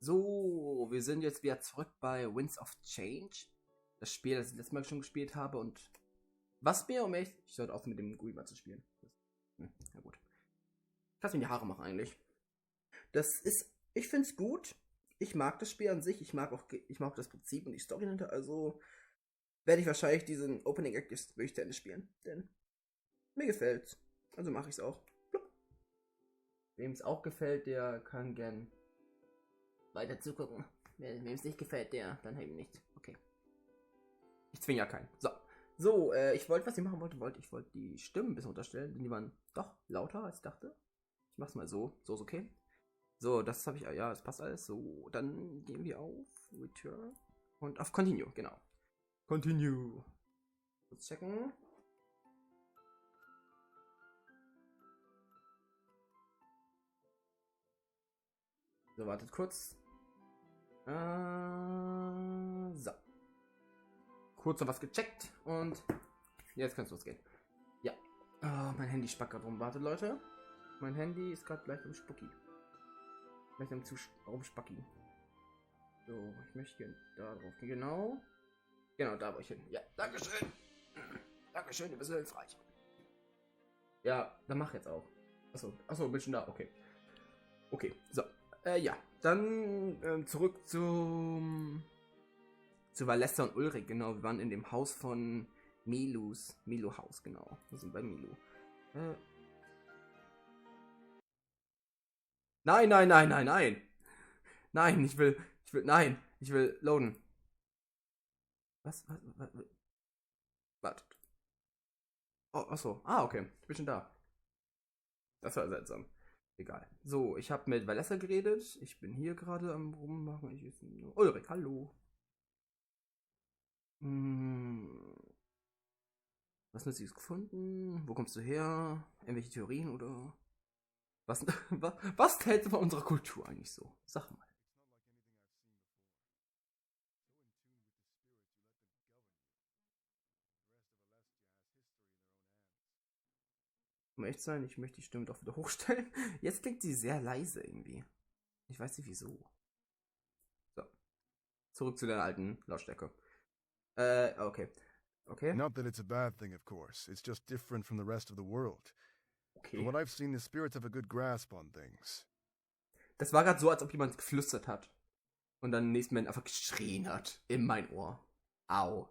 So, wir sind jetzt wieder zurück bei Winds of Change. Das Spiel, das ich letztes Mal schon gespielt habe und was mir um echt... Ich sollte aufhören mit dem Guiba zu spielen. Ja gut. Kannst mir die Haare machen eigentlich. Das ist... Ich finde es gut. Ich mag das Spiel an sich. Ich mag auch das Prinzip und die Story dahinter. Also werde ich wahrscheinlich diesen Opening Act jetzt wirklich zu Ende spielen. Denn mir gefällt's. Also mache ich es auch. Wem es auch gefällt, der kann gern weiter zugucken. Wem es nicht gefällt, der dann eben nicht. Okay. Ich zwinge ja keinen. So, ich wollte, was ich machen wollte, ich wollte die Stimmen ein bisschen unterstellen, denn die waren doch lauter, als ich dachte. Ich mach's mal so. So ist okay. So, das habe ich, ja, das passt alles. So, dann gehen wir auf Return und auf Continue, genau. Continue. Kurz checken. So, wartet kurz. So. Kurz noch was gecheckt und jetzt kann es losgehen. Ja. Oh, mein Handy spackt gerade rum. Wartet, Leute. Mein Handy ist gerade gleich am Spucki. Gleich am Spacki. So, ich möchte hier da drauf gehen. Genau. Genau, da war ich hin. Ja, dankeschön. Dankeschön, du bist hilfreich. Ja, dann mach jetzt auch. Achso, bin schon da. Okay. Okay, so. Ja, dann zurück zu Valessa und Ulrich, genau. Wir waren in dem Haus von Milo Haus, genau. Wir sind bei Milo. Nein. Nein, ich will loaden. Was? Wartet. Oh, achso. Ah, okay. Ich bin schon da. Das war seltsam. Egal. So, ich habe mit Valessa geredet. Ich bin hier gerade am Rummachen. Ulrich, hallo. Was Nützliches gefunden? Wo kommst du her? Irgendwelche Theorien oder? Was hältst du von unserer Kultur eigentlich so? Sag mal. Um echt zu sein, ich möchte die Stimme doch wieder hochstellen. Jetzt klingt sie sehr leise irgendwie. Ich weiß nicht wieso. So. Zurück zu der alten Lautstärke. Okay. Okay. Not that it's a bad thing, of course. It's just different from the rest of the world. Okay. From what I've seen, the spirits have a good grasp on things. Das war gerade so, als ob jemand geflüstert hat. Und dann im nächsten Moment einfach geschrien hat. In mein Ohr. Au.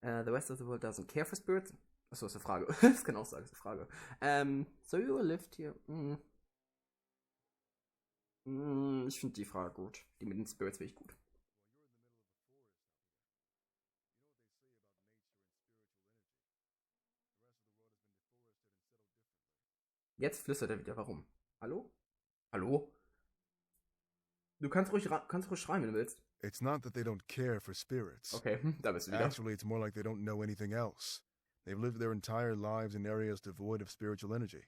The rest of the world doesn't care for spirits. Achso, ist eine Frage. Das kann auch sagen, ist eine Frage. So you lived here. Ich finde die Frage gut. Die mit den Spirits finde ich gut. Jetzt flüstert er wieder. Warum? Hallo? Hallo? Du kannst ruhig schreien, wenn du willst. It's not that they don't care for spirits. Okay, da bist du wieder. Actually, it's more like they don't know anything else. They've lived their entire lives in areas devoid of spiritual energy.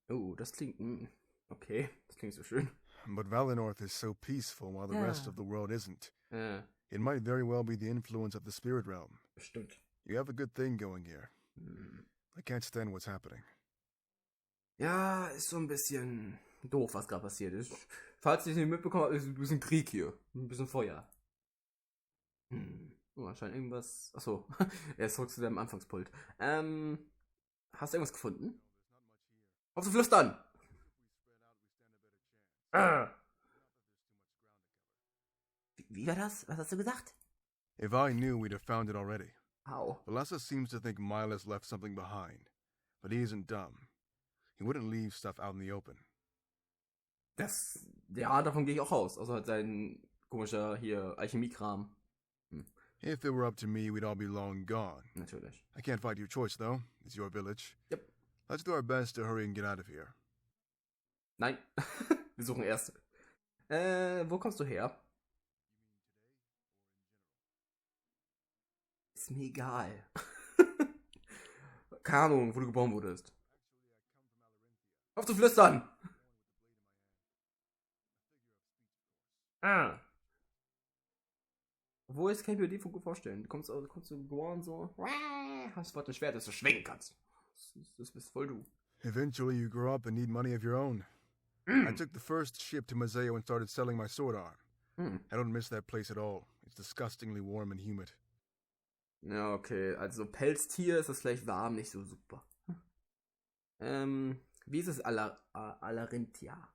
Oh, das klingt... Okay, das klingt so schön. But Valenorth is so peaceful while the rest of the world isn't. It might very well be the influence of the spirit realm. Bestimmt. You have a good thing going here. I can't stand what's happening. Ja, ist so ein bisschen doof, was gerade passiert ist. Falls ihr es nicht mitbekommen habt, ist ein bisschen Krieg hier. Ein bisschen Feuer. Oh, anscheinend irgendwas... Achso, er ist zurück zu deinem Anfangspult. Hast du irgendwas gefunden? Auf zu flüstern! Wie war das? Was hast du gesagt? If I knew, we'd have found it already. Au. Valessa seems to think Milas left something behind. But he isn't dumb. He wouldn't leave stuff out in the open. Ja, davon gehe ich auch aus. Also halt sein komischer hier Alchemiekram. If it were up to me, we'd all be long gone. Natürlich. I can't fight your choice, though. It's your village. Yep. Let's do our best to hurry and get out of here. Nein. Wir suchen erst. Wo kommst du her? Ist mir egal. Keine Ahnung, wo du geboren wurdest. Auf zu flüstern! Wo ist, kann ich mir die gut vorstellen. Du kommst du geboren so, hast du ein Schwert, das du schwingen kannst. Das bist voll du. Eventually you grow up and need money of your own. I took the first ship to Museo and started selling my sword arm. I don't miss that place at all. It's disgustingly warm and humid. Ja, okay. Also Pelztier ist das vielleicht warm, nicht so super. Wie ist es Alarinthia?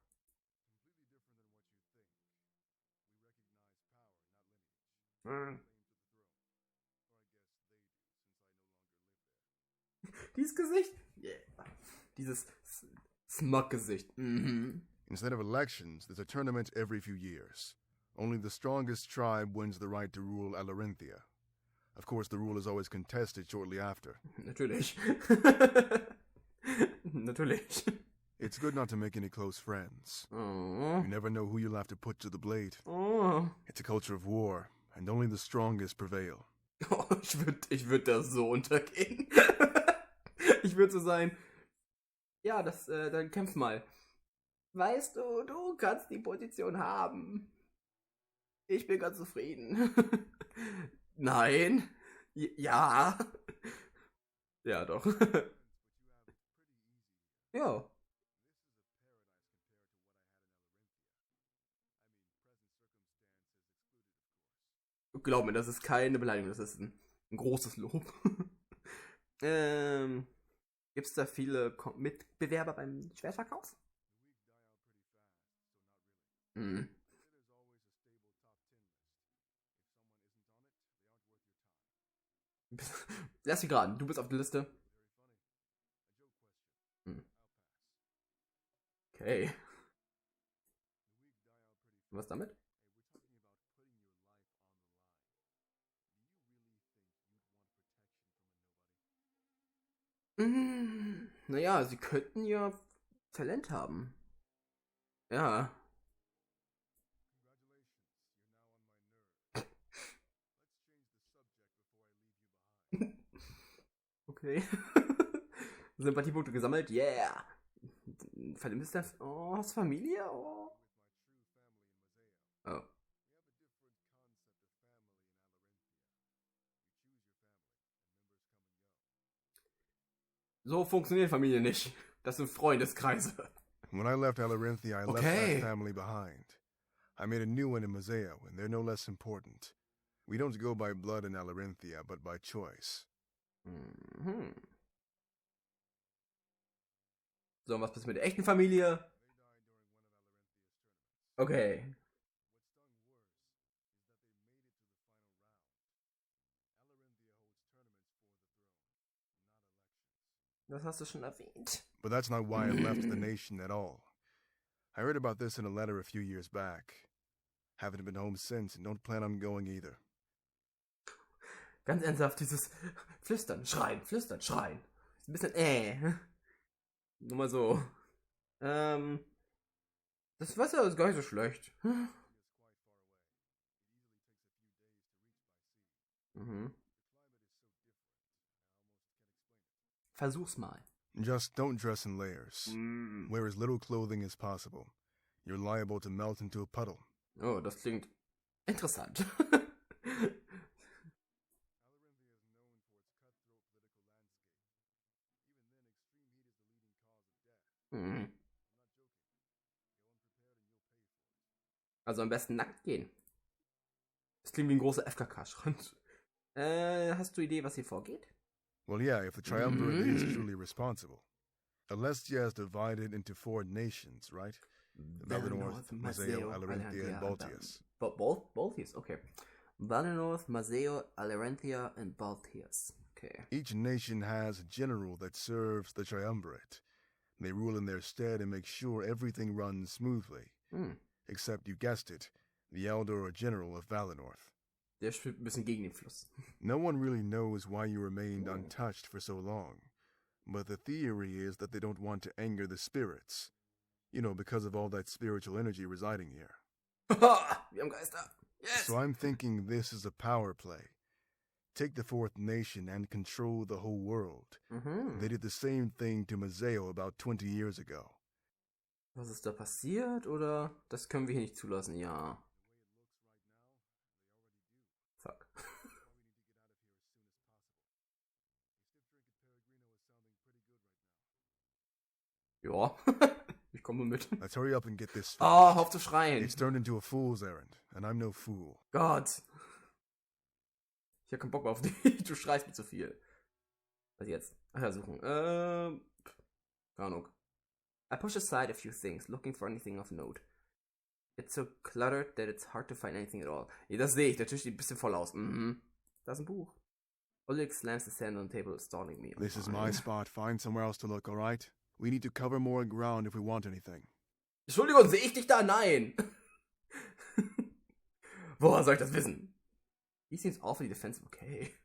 Dieses Gesicht? Yeah. Dieses Smug-Gesicht. Instead of elections, there's a tournament every few years. Only the strongest tribe wins the right to rule Alarinthia. Of course, the rule is always contested shortly after. Natürlich. Natürlich. It's good not to make any close friends. Oh. You never know who you'll have to put to the blade. Oh. It's a culture of war, and only the strongest prevail. Oh, ich würd da so untergehen. Ich würde so sein, ja, dann kämpf mal. Weißt du, du kannst die Position haben. Ich bin ganz zufrieden. Nein. Ja. Ja, doch. Ja. Glaub mir, das ist keine Beleidigung, das ist ein großes Lob. Gibt's da viele Mitbewerber beim Schwertverkauf? Hm. Lass sie geraten, du bist auf der Liste. Okay. Was damit? Naja, sie könnten ja Talent haben. Ja. Okay. Sympathiepunkte gesammelt, yeah. Vermisst das? Oh, hast Familie? Oh. Oh. So funktioniert Familie nicht. Das sind Freundeskreise. When I left Alarinthia, I left my family behind. I made a new one in Museo, and they're no less important. We don't go by blood in Alarinthia, but by choice. So, und was passiert mit der echten Familie? Okay. Das hast du schon erwähnt. But that's not why I left the nation at all. I heard about this in a letter a few years back. Haven't been home since and don't plan on going either. Ganz ernsthaft, dieses Flüstern, Schreien. Ist ein bisschen Nur mal so. Das Wasser ist gar nicht so schlecht. Versuch's mal. Just don't dress in layers. Wear as little clothing as possible. You're liable to melt into a puddle. Oh, das klingt interessant. Also am besten nackt gehen. Das klingt wie ein großer FKK-Schrank. Hast du Idee, was hier vorgeht? Well, yeah, if the triumvirate is truly responsible. Alestia is divided into 4 nations, right? Valinor, Museo, Alarinthia, and Baltius. Baltius, okay. Valinor, Museo, Alarinthia, and Baltius. Okay. Each nation has a general that serves the triumvirate. They rule in their stead and make sure everything runs smoothly. Except, you guessed it, the elder or general of Valinor. Der spielt ein bisschen gegen den Fluss. No one really knows why you remained untouched for so long. But the theory is that they don't want to anger the spirits. You know, because of all that spiritual energy residing here. Haha, wir haben Geister. Yes! So I'm thinking this is a power play. Take the 4th nation and control the whole world. They did the same thing to Museo about 20 years ago. Was ist da passiert, oder? Das können wir hier nicht zulassen, ja. Fuck. Ja, ich komme mit. Let's hurry up and get this Oh, finished. hör auf zu schreien. It's turned into a fool's errand, and I'm no fool. Gott. Ich hab keinen Bock mehr auf dich. Du schreist mir zu viel. Was jetzt? Ach ja, suchen. Keine Ahnung. I push aside a few things, looking for anything of note. It's so cluttered that it's hard to find anything at all. Ja, das sehe ich. Der Tisch sieht ein bisschen voll aus. Mhm. Da ist ein Buch. Oleg slams the sand on the table, stalling me. This is my spot. Find somewhere else to look, all right? We need to cover more ground if we want anything. Entschuldigung, sehe ich dich da? Nein. Woher soll ich das wissen? He seems awfully defensive. Okay.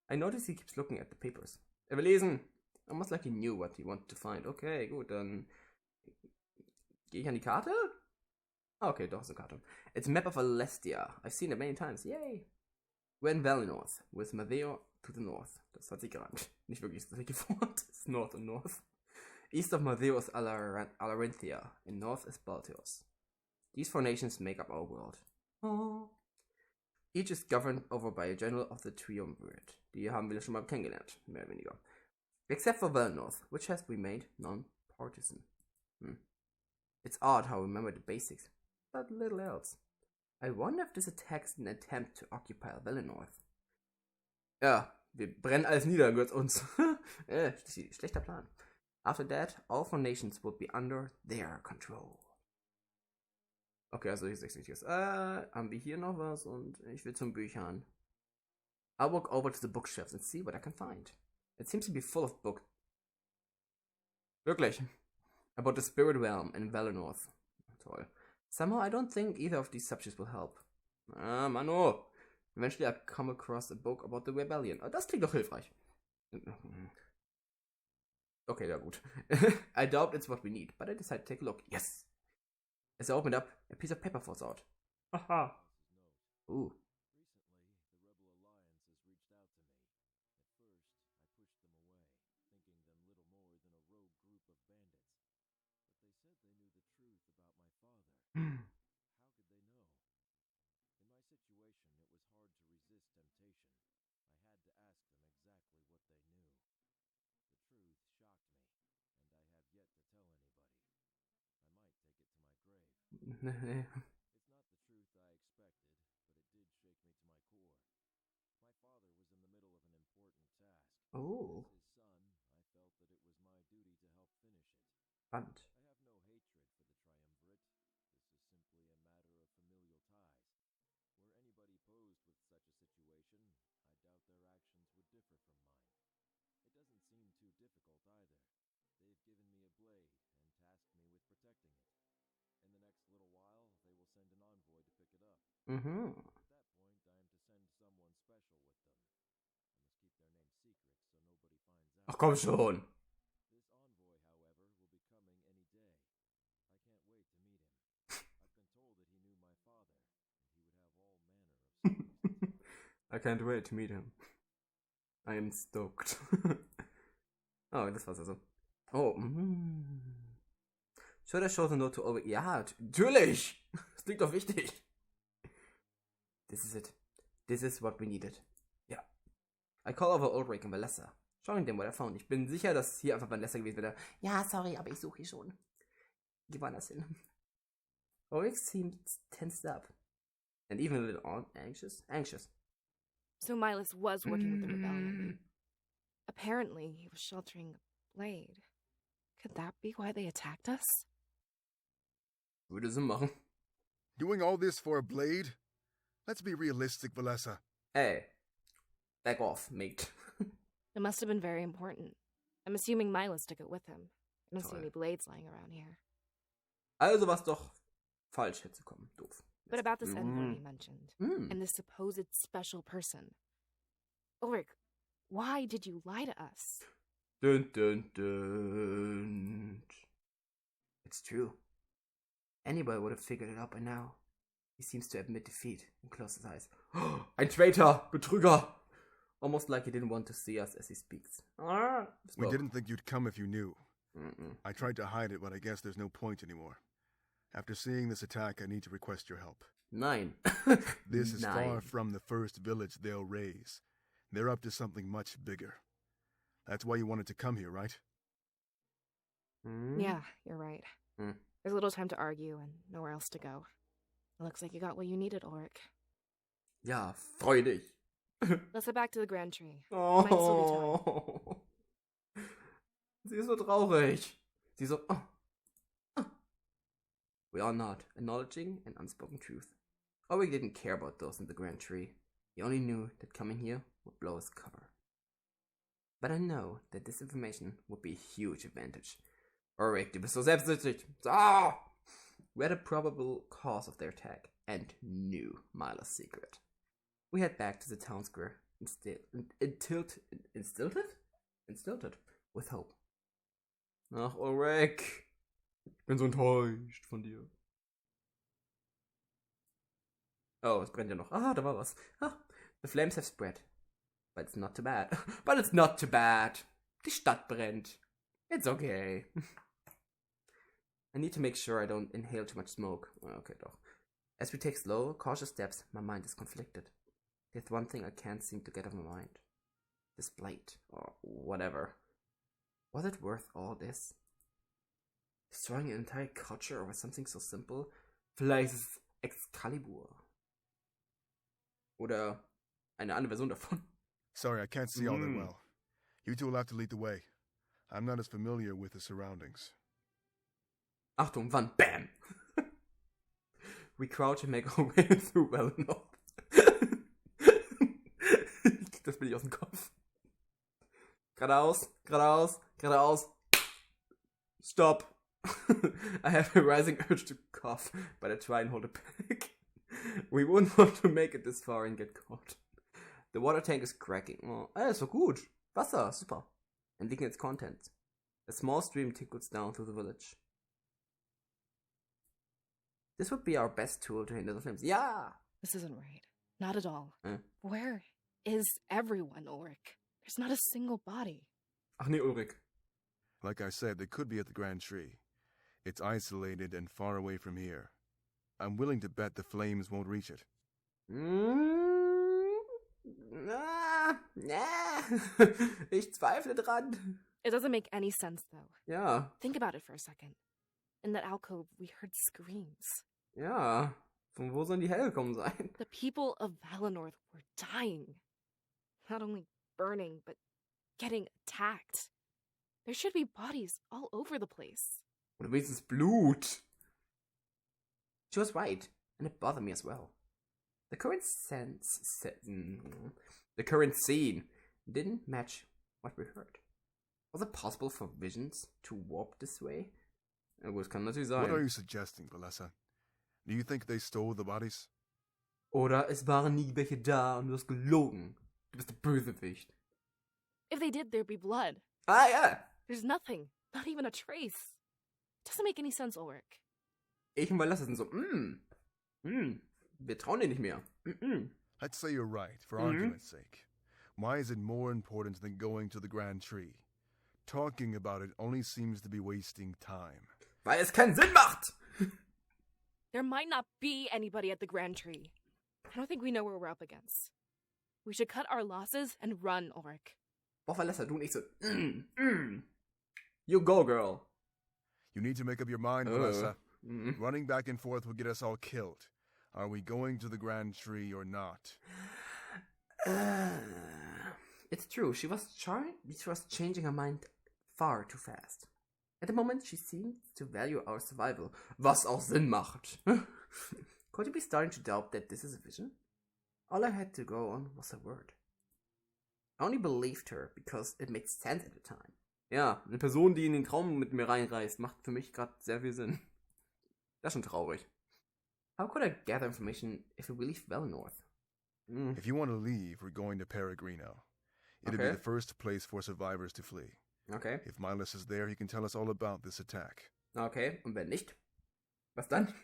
I notice he keeps looking at the papers. Er will lesen. Almost like he knew what he wanted to find. Okay, gut, dann gehe ich an die Karte? Ah, okay, doch, ist eine Karte. It's a map of Alestia. I've seen it many times. Yay. We're in Valley North, with Madeo to the north. Das hat sich gerade nicht wirklich geformt. It's north and north. East of Madeo is Alarenthia, and north is Baltios. These four nations make up our world. Oh. Each is governed over by a general of the Triumvirate. Die haben wir schon mal kennengelernt, mehr oder weniger. Except for Valley North, which has remained non-partisan. It's odd how we remember the basics, but little else. I wonder if this attack is an attempt to occupy Valley North. Ja, wir brennen alles nieder, gehört uns. Schlechter Plan. After that, all four nations would be under their control. Okay, also hier ist nichts Wichtiges. Haben wir hier noch was? Und ich will zum Büchern. I'll walk over to the bookshelves and see what I can find. It seems to be full of books. Wirklich. About the spirit realm in Valley North. Toll. Somehow I don't think either of these subjects will help. Mano. Eventually I come across a book about the rebellion. Oh, das klingt doch hilfreich. Okay, ja gut. I doubt it's what we need, but I decide to take a look. Yes! As I opened up, a piece of paper falls out. Haha. Ooh. Oh. Spannend. Mhm. Ach komm schon. I can't wait to meet him. I am stoked. Oh, das war's also. Oh. Should I show the note to Ulrich? Ja, natürlich. Das klingt doch wichtig. This is it. This is what we needed. Ja. I call over Ulrich and Valessa, showing them what I found. Ich bin sicher, dass hier einfach Valessa gewesen wäre. Ja, sorry, aber ich suche hier schon. Geh woanders hin. Ulrich seemed tensed up. And even a little anxious. So Milas was working with the rebellion. Apparently, he was sheltering a blade. Could that be why they attacked us? Würde Sinn machen. Doing all this for a blade? Let's be realistic, Valessa. Hey, back off, mate. It must have been very important. I'm assuming Milas took it with him. I don't see any blades lying around here. Also was doch falsch hätte kommen. Doof. But about this envoy you mentioned, and this supposed special person. Ulrich, why did you lie to us? Dun, dun, dun. It's true. Anybody would have figured it out by now. He seems to admit defeat and close his eyes. Ein Traitor! Betrüger! Almost like he didn't want to see us as he speaks. We didn't think you'd come if you knew. I tried to hide it, but I guess there's no point anymore. After seeing this attack, I need to request your help. Nein. This is far from the first village they'll raise. They're up to something much bigger. That's why you wanted to come here, right? Yeah, you're right. There's little time to argue and nowhere else to go. It looks like you got what you needed, Ulrich. Ja, freu dich. Let's head back to the Grand Tree. Might still be time. Oh. Sie ist so traurig. Sie so, We are not acknowledging an unspoken truth. Ulrich didn't care about those in the Grand Tree. He only knew that coming here would blow his cover. But I know that this information would be a huge advantage. Ulrich, du bist so selbstsüchtig. We had a probable cause of their attack and knew Milo's secret. We head back to the town square instilled with hope. Ach, Ulrich. Ich bin so enttäuscht von dir. Oh, es brennt ja noch. Da war was. The flames have spread. But it's not too bad. But it's not too bad. Die Stadt brennt. It's okay. I need to make sure I don't inhale too much smoke. Okay, doch. As we take slow, cautious steps, my mind is conflicted. There's one thing I can't seem to get off my mind. This blade, or whatever. Was it worth all this? Destroying an entire culture over something so simple? Vielleicht ist es Excalibur. Oder eine andere Version davon. Sorry, I can't see all that well. You two will have to lead the way. I'm not as familiar with the surroundings. Achtung, wann? Bam! We crouch and make our way through well enough. Das bin ich aus dem Kopf. Geradeaus, geradeaus, geradeaus. Stop. I have a rising urge to cough, but I try and hold it back. We wouldn't want to make it this far and get caught. The water tank is cracking. Ist so gut. Wasser, super. And leaking its contents. A small stream trickles down through the village. This would be our best tool to hinder the flames. Yeah! This isn't right. Not at all. Where is everyone, Ulrich? There's not a single body. Ach nee, Ulrich. Like I said, they could be at the Grand Tree. It's isolated and far away from here. I'm willing to bet the flames won't reach it. Ich zweifle dran. It doesn't make any sense, though. Ja. Think about it for a second. In that alcove, we heard screams. Ja. Von wo sollen die hergekommen sein? The people of Valinor were dying. Not only burning, but getting attacked. There should be bodies all over the place. Oder wenigstens Blut. She was right, and it bothered me as well. The current scene didn't match what we heard. Was it possible for visions to warp this way? Das kann natürlich sein. What are you suggesting, Valessa? Do you think they stole the bodies? Oder es waren nie welche da und du hast gelogen. Du bist der Bösewicht. If they did, there'd be blood. Ja. There's nothing. Not even a trace. It doesn't make any sense, Ulrich. Ich und Valessa sind so, wir trauen dir nicht mehr. I'd say you're right, for argument's sake. Why is it more important than going to the Grand Tree? Talking about it only seems to be wasting time. Weil es keinen Sinn macht! There might not be anybody at the Grand Tree. I don't think we know where we're up against. We should cut our losses and run, Ulrich. Boah, Valessa, du nicht so, You go, girl. You need to make up your mind, Valessa. Running back and forth will get us all killed. Are we going to the Grand Tree or not? It's true, she was changing her mind far too fast. At the moment, she seemed to value our survival, was auch Sinn macht. Could you be starting to doubt that this is a vision? All I had to go on was her word. I only believed her because it made sense at the time. Ja, eine Person, die in den Traum mit mir reinreist, macht für mich gerade sehr viel Sinn. Das ist schon traurig. How could I gather information if we leave Valinor? If you want to leave, we're going to Peregrino. It'll be the first place for survivors to flee. Okay. If Milos is there, he can tell us all about this attack. Okay, und wenn nicht? Was dann?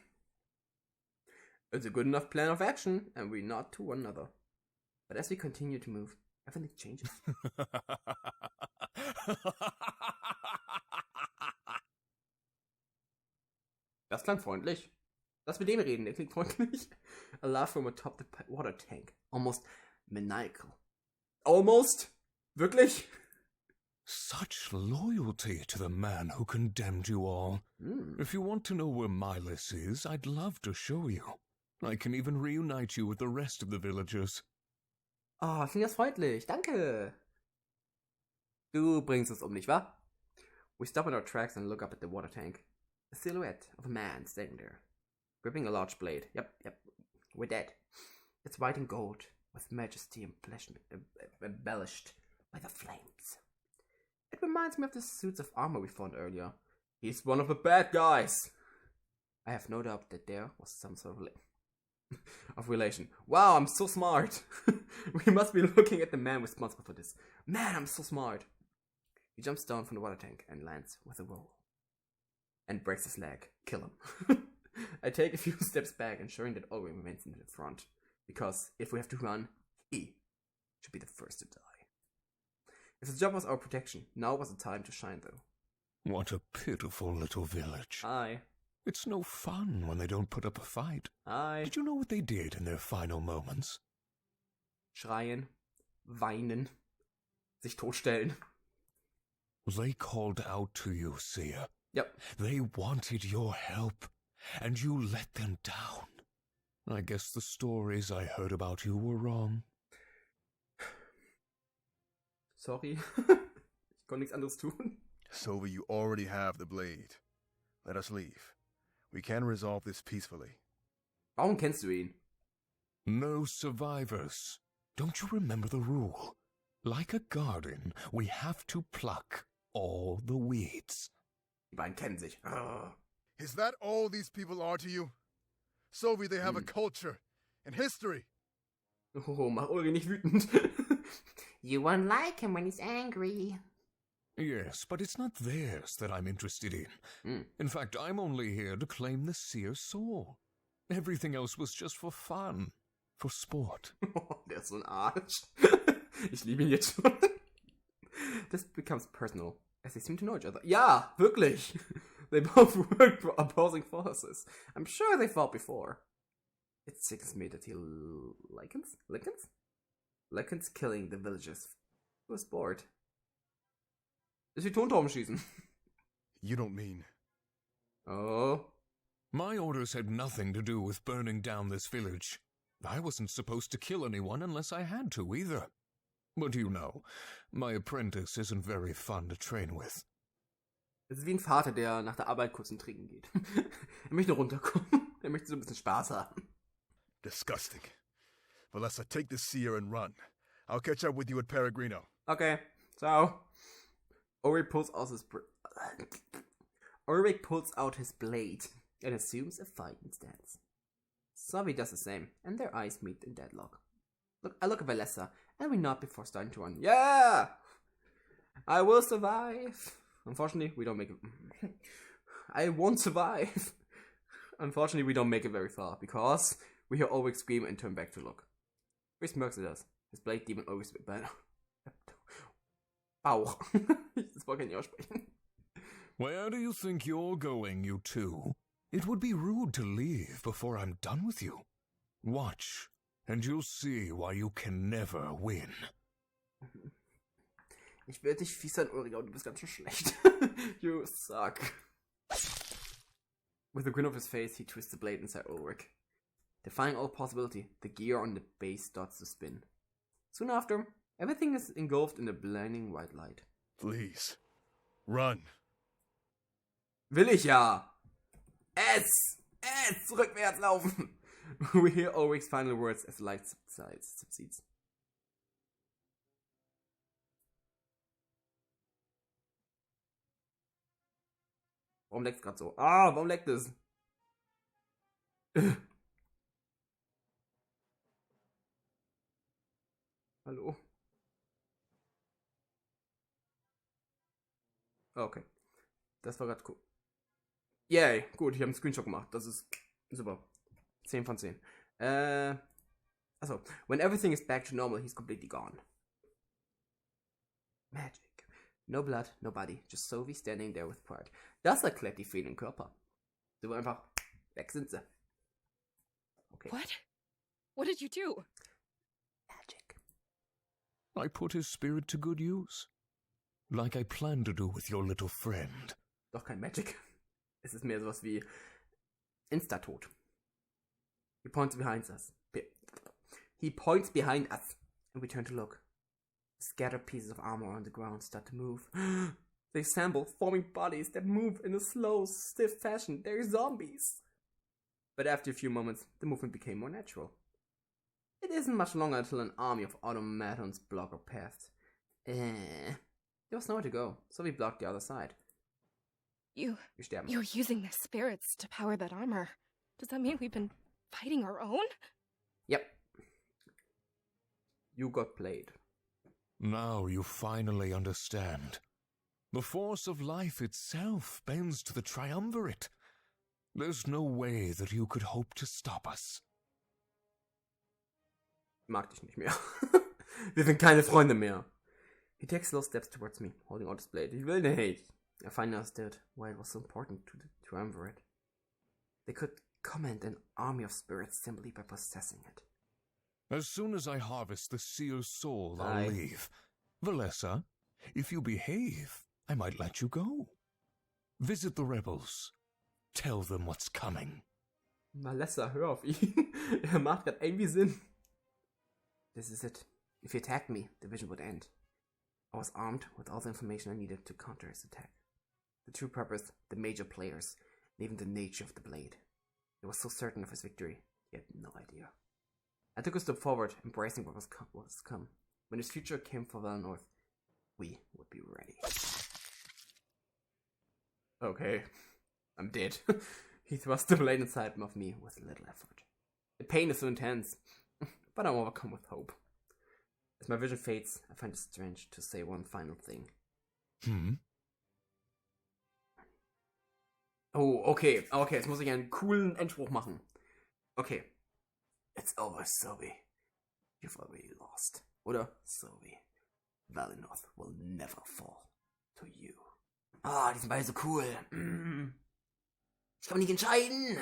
It's a good enough plan of action, and we nod to one another. But as we continue to move, everything changes. Das klang freundlich. Lass mit dem reden, der klingt freundlich. A laugh from atop the water tank. Almost maniacal. Almost? Wirklich? Such loyalty to the man who condemned you all. If you want to know where Miles is, I'd love to show you. I can even reunite you with the rest of the villagers. Oh, klingt das freundlich. Danke. Du bringst es nicht wahr? We stop in our tracks and look up at the water tank. A silhouette of a man standing there, gripping a large blade. Yep, we're dead. It's white and gold, with majesty embellished by the flames. It reminds me of the suits of armor we found earlier. He's one of the bad guys. I have no doubt that there was some sort of relation. Wow, I'm so smart. We must be looking at the man responsible for this. Man, I'm so smart. He jumps down from the water tank and lands with a roll. And breaks his leg. Kill him. I take a few steps back, ensuring that Ulrich remains in the front. Because if we have to run, he should be the first to die. If the job was our protection, now was the time to shine, though. What a pitiful little village. Aye. It's no fun when they don't put up a fight. Aye. Did you know what they did in their final moments? Schreien, weinen, sich totstellen. They called out to you, Seer. Yep. They wanted your help, and you let them down. I guess the stories I heard about you were wrong. Sorry. Ich konnte nichts anderes tun. Sylvie, you already have the blade. Let us leave. We can resolve this peacefully. Warum kennst du ihn? No survivors. Don't you remember the rule? Like a garden, we have to pluck all the weeds. Die beiden kennen sich. Is that all these people are to you? Sylvie, they have a culture and history. Oh, mach Ulrich nicht wütend. You won't like him when he's angry. Yes, but it's not theirs that I'm interested in. In fact, I'm only here to claim the Seer's soul. Everything else was just for fun. For sport. Oh, der ist so ein Arsch. Ich liebe ihn jetzt schon. This becomes personal, as they seem to know each other. Ja, wirklich. They both work for opposing forces. I'm sure they fought before. It sickens me that he likens killing the villagers for sport. Ist wie Tontauben schießen. You don't mean... Oh. My orders had nothing to do with burning down this village. I wasn't supposed to kill anyone unless I had to, either. But you know, my apprentice isn't very fun to train with. Es ist wie ein Vater, der nach der Arbeit kurz zum Trinken geht. Er möchte runterkommen. Er möchte so ein bisschen Spaß haben. Disgusting. Valessa, take the Seer and run. I'll catch up with you at Peregrino. Okay, ciao. Ulrich pulls out his blade and assumes a fighting stance. Savi does the same, and their eyes meet in deadlock. I look at Valessa, and we nod before starting to run. Yeah! I will survive. Unfortunately, we don't make it. I won't survive. Unfortunately, we don't make it very far, because we hear Ulrich scream and turn back to look. He smirks at us. His blade demon always auch. Das wollte ich nicht aussprechen. Where do you think you're going, you two? It would be rude to leave before I'm done with you. Watch, and you'll see why you can never win. Ich werde dich fies sein, Ulrich, aber du bist ganz schön schlecht. You suck. With a grin on his face, he twists the blade inside Ulrich. Defying all possibility, the gear on the base starts to spin. Soon after, everything is engulfed in a blinding white light. Please, run. Will ich ja! Rückwärts laufen! We hear Ulrich's final words as the light subsides. Warum leckt's gerade so? Warum leckt es? Hallo? Okay. Das war gerade cool. Yay, gut, ich habe einen Screenshot gemacht. Das ist super. 10 von 10. Also, when everything is back to normal, he's completely gone. Magic. No blood, no body. Just Sophie standing there with pride. Das erklärt die Feen im Körper. Sie waren einfach, weg sind sie. Okay. What? What did you do? Magic. I put his spirit to good use. Like I plan to do with your little friend. Doch kein Magic. Es ist mehr sowas wie Insta-Tot. He points behind us. He points behind us. And we turn to look. Scattered pieces of armor on the ground start to move. They assemble, forming bodies that move in a slow, stiff fashion. They're zombies. But after a few moments, the movement became more natural. It isn't much longer until an army of automatons block our path. There was nowhere to go, so we blocked the other side. You're sterben. using the spirits to power that armor. Does that mean we've been fighting our own? Yep. You got played. Now you finally understand. The force of life itself bends to the triumvirate. There's no way that you could hope to stop us. Mag dich nicht mehr. Wir sind keine Freunde mehr. He takes slow steps towards me, holding out his blade. Ich will nicht. I finally understood why it was so important to the triumvirate. They could command an army of spirits simply by possessing it. As soon as I harvest the seer's soul, I'll leave. Valessa, if you behave, I might let you go. Visit the rebels. Tell them what's coming. Valessa, hör auf ihn. Macht grad irgendwie Sinn. This is it. If he attacked me, the vision would end. I was armed with all the information I needed to counter his attack. The true purpose, the major players, and even the nature of the blade. He was so certain of his victory, he had no idea. I took a step forward, embracing what was come. When his future came for North, we would be ready. Okay, I'm dead. He thrust the blade inside of me with little effort. The pain is so intense, but I'm overcome with hope. As my vision fades, I find it strange to say one final thing. Oh, okay, jetzt muss ich einen coolen Endspruch machen. Okay. It's over, Zoe. You've already lost. Oder? Zoe. Valinor will never fall to you. Ah, die sind beide so cool. Ich kann mich nicht entscheiden.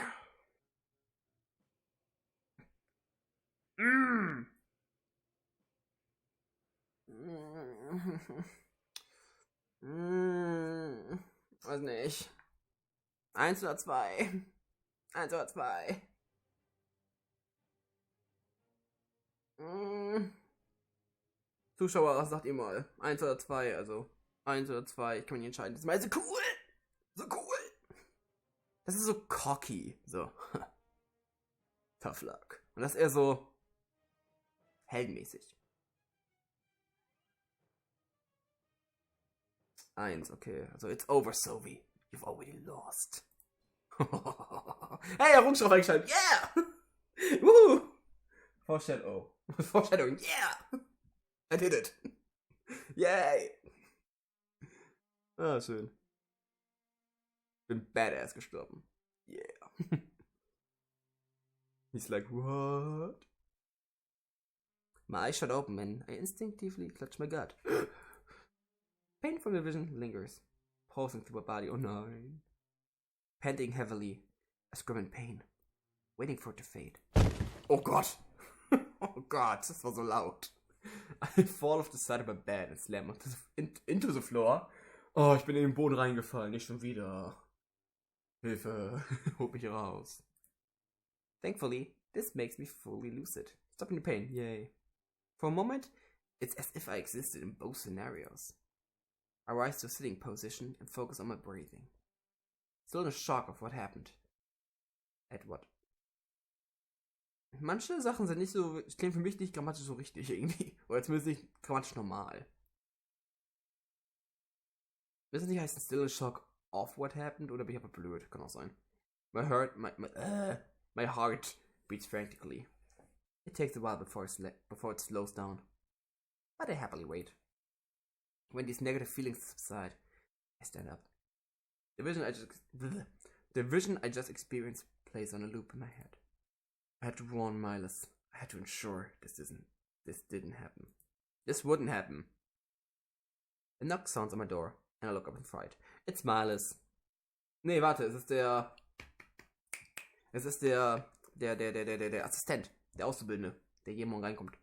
Weiß nicht. 1 oder 2. 1 oder 2. Zuschauer, was sagt ihr mal? 1 oder 2, also 1 oder 2, ich kann mich nicht entscheiden. Das ist mal so cool! So cool! Das ist so cocky, so. Tough luck. Und das ist eher so heldenmäßig. 1, okay. Also it's over, Zoe. You've already lost. Hey, Errungenschaft eingeschaltet. Yeah! Woohoo! Foreshadowing. Yeah! I did it. Yay! Ah, schön. Bin badass gestorben. Yeah. He's like, what? My eyes shut open and I instinctively clutch my gut. Pain from the vision lingers, pulsing through my body. Oh no. Panting heavily, I scream in pain, waiting for it to fade. Oh god! Oh god, das war so laut. I fall off the side of my bed and slam into the floor. Oh, ich bin in den Boden reingefallen, nicht schon wieder. Hilfe, holt mich raus. Thankfully, this makes me fully lucid, stopping the pain, yay. For a moment, it's as if I existed in both scenarios. I rise to a sitting position and focus on my breathing. Still in a shock of what happened. At what? Manche Sachen sind nicht so, klingen für mich nicht grammatisch so richtig irgendwie. Oder zumindest nicht grammatisch normal. Wissen Sie, heißt still in shock of what happened? Oder bin ich aber blöd? Kann auch sein. My heart beats frantically. It takes a while before it slows down. But I happily wait. When these negative feelings subside, I stand up. The vision I just experienced plays on a loop in my head. I had to warn Miles. I had to ensure this didn't happen. This wouldn't happen. A knock sounds on my door, and I look up in fright. It's Miles. Nee, warte, es ist der Assistent, der Auszubildende, der jeden Morgen reinkommt.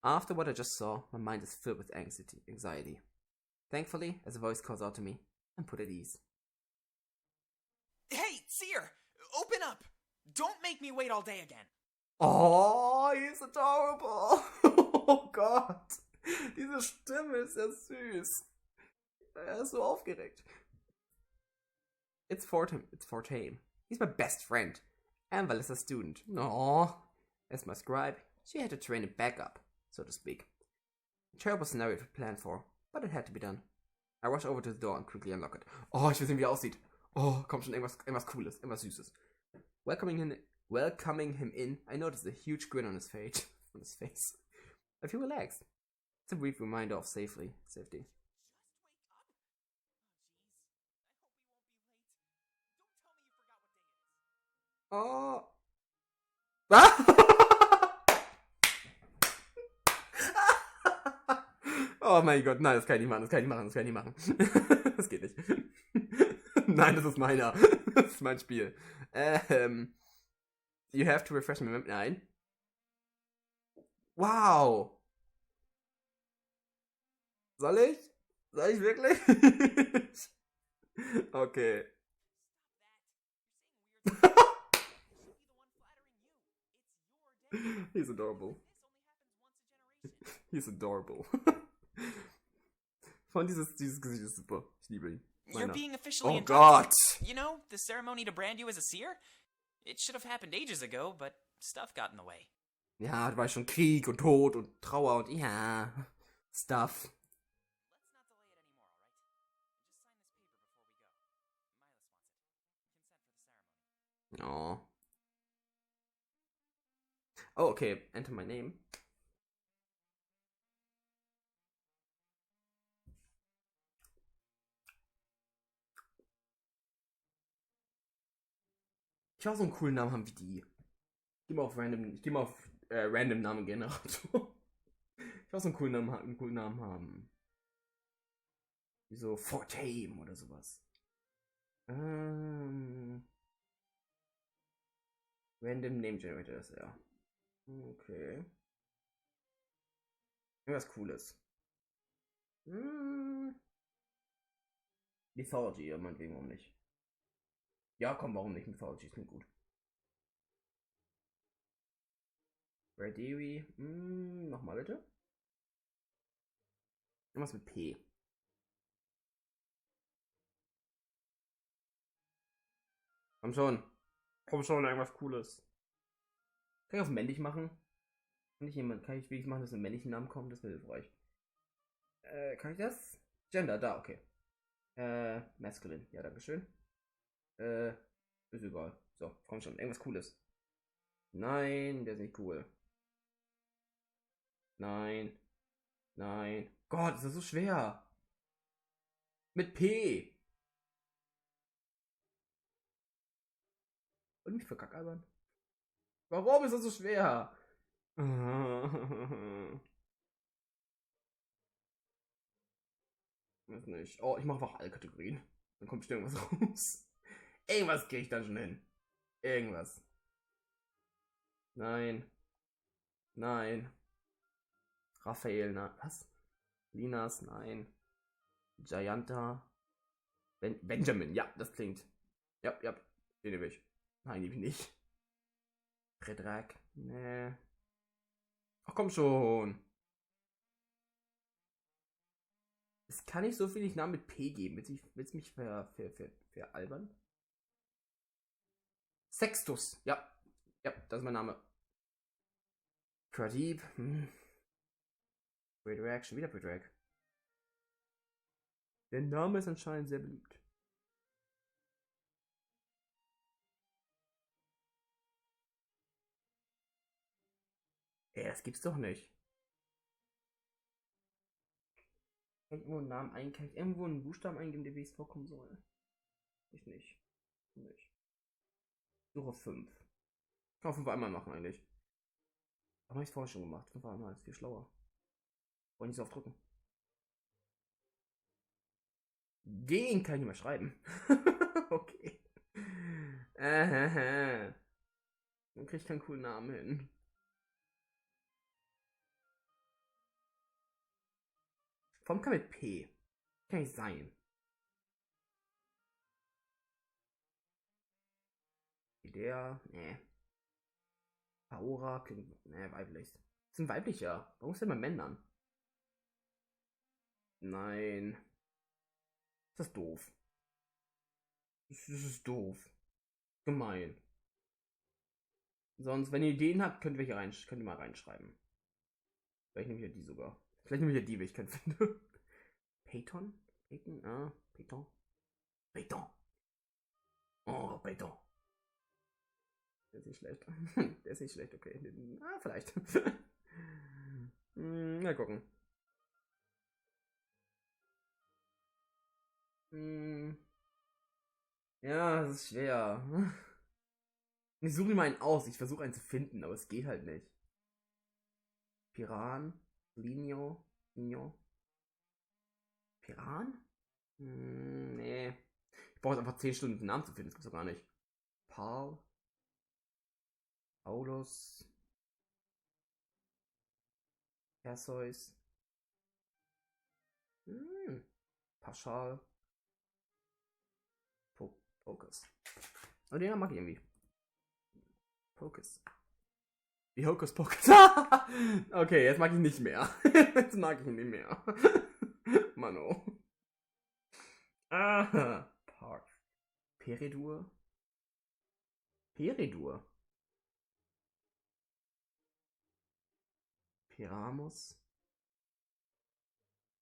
After what I just saw, my mind is filled with anxiety. Thankfully, as a voice calls out to me, I'm put at ease. Hey, Seer! Open up! Don't make me wait all day again! Oh, he's adorable! Oh Gott! Diese Stimme ist ja süß. Er ist so aufgeregt. It's for him. He's my best friend. And Vanessa's student. No. As my scribe, she had to train him back up, so to speak. A terrible scenario to plan for, but it had to be done. I rush over to the door and quickly unlock it. Oh, ich will sehen, wie er aussieht. Oh, kommt schon irgendwas Cooles, irgendwas Süßes. Welcoming him in, I noticed a huge grin on his face. I feel relaxed. It's a brief reminder of safety. Oh. Oh mein Gott, nein, das kann ich nicht machen. Das geht nicht. Nein, das ist meiner. Das ist mein Spiel. You have to refresh my memory. Nein. Wow. Soll ich? Soll ich wirklich? Okay. He's adorable. He's adorable. Von dieses Gesicht ist super. Ich liebe ihn. You're being officially Oh Gott! You know, the ceremony to brand you as a seer? It should have happened ages ago, but stuff got in the way. Ja, da war schon Krieg und Tod und Trauer und ja, Stuff. Let's not delay it anymore, alright? Just sign this paper before we go. Milas wants it. Consent for the ceremony. Oh. Oh, okay. Enter my name. Ich will auch so einen coolen Namen haben wie die. Ich geh mal auf Random Namen Generator. Ich will auch so einen coolen Namen haben. Wie so Fortame oder sowas. Random Name Generator ist er. Okay. Irgendwas Cooles. Mythology, ja, meinetwegen, warum nicht? Ja, komm, warum nicht? Mythology klingt gut. Radewi. Nochmal bitte. Irgendwas mit P. Komm schon. Irgendwas Cooles. Kann ich auf männlich machen? Kann ich wenigstens machen, dass ein männlichen Namen kommt? Das wäre hilfreich. Kann ich das? Gender, da, okay. Masculine. Ja, dankeschön. Ist egal. So, komm schon. Irgendwas Cooles. Nein, der ist nicht cool. Nein. Gott, ist das so schwer. Mit P. Und mich für Kackalbern. Warum ist das so schwer? Weiß nicht. Oh, ich mache einfach alle Kategorien. Dann kommt bestimmt irgendwas raus. Irgendwas kriege ich dann schon hin. Irgendwas. Nein. Raphael, was? Linas, nein. Gianta. Benjamin, ja, das klingt. Ja, den nehme ich. Nein, nehme ich nicht. Predrag, nee. Ach komm schon. Es kann nicht so viel Namen mit P geben. Willst du mich veralbern? Sextus, ja, das ist mein Name. Pradeep, Predrag, schon wieder Predrag. Der Name ist anscheinend sehr beliebt. Ey, das gibt's doch nicht. Kann ich irgendwo einen Buchstaben eingeben, der wie es vorkommen soll? Ich nicht. Suche 5. Kann auch 5 einmal machen eigentlich. Aber habe ich vorher schon gemacht. 5 einmal ist viel schlauer. Wollte nicht so oft drücken. Gehen kann ich nicht mehr schreiben. Okay. Dann krieg ich keinen coolen Namen hin. Kommt kann mit P. Kann nicht sein. Der, nee. Aura klingt, nee, weiblich. Das sind weiblicher. Warum ist denn bei Männern? Nein. Das ist doof. Das ist doof. Gemein. Sonst, wenn ihr Ideen habt, könnt ihr mal reinschreiben. Vielleicht nehme ich ja die sogar. Vielleicht nehme ich ja die, wie ich keinen finde. Peyton? Peyton? Ah, Peyton. Peyton. Oh, Peyton. Der ist nicht schlecht. Der ist nicht schlecht, okay. Ah, vielleicht. Mal gucken. Ja, das ist schwer. Ich suche mir einen aus. Ich versuche einen zu finden, aber es geht halt nicht. Piran? Linio? Piran? Nee. Ich brauche einfach 10 Stunden, den Namen zu finden. Das gibt's doch gar nicht. Paul? Paulus? Perseus? Paschal? Focus. Oh, den mag ich irgendwie. Focus. Wie Hocus Pocus. Okay, jetzt mag ich nicht mehr. Jetzt mag ich ihn nicht mehr. Mano. Park. Peridur. Peridur. Pyramus.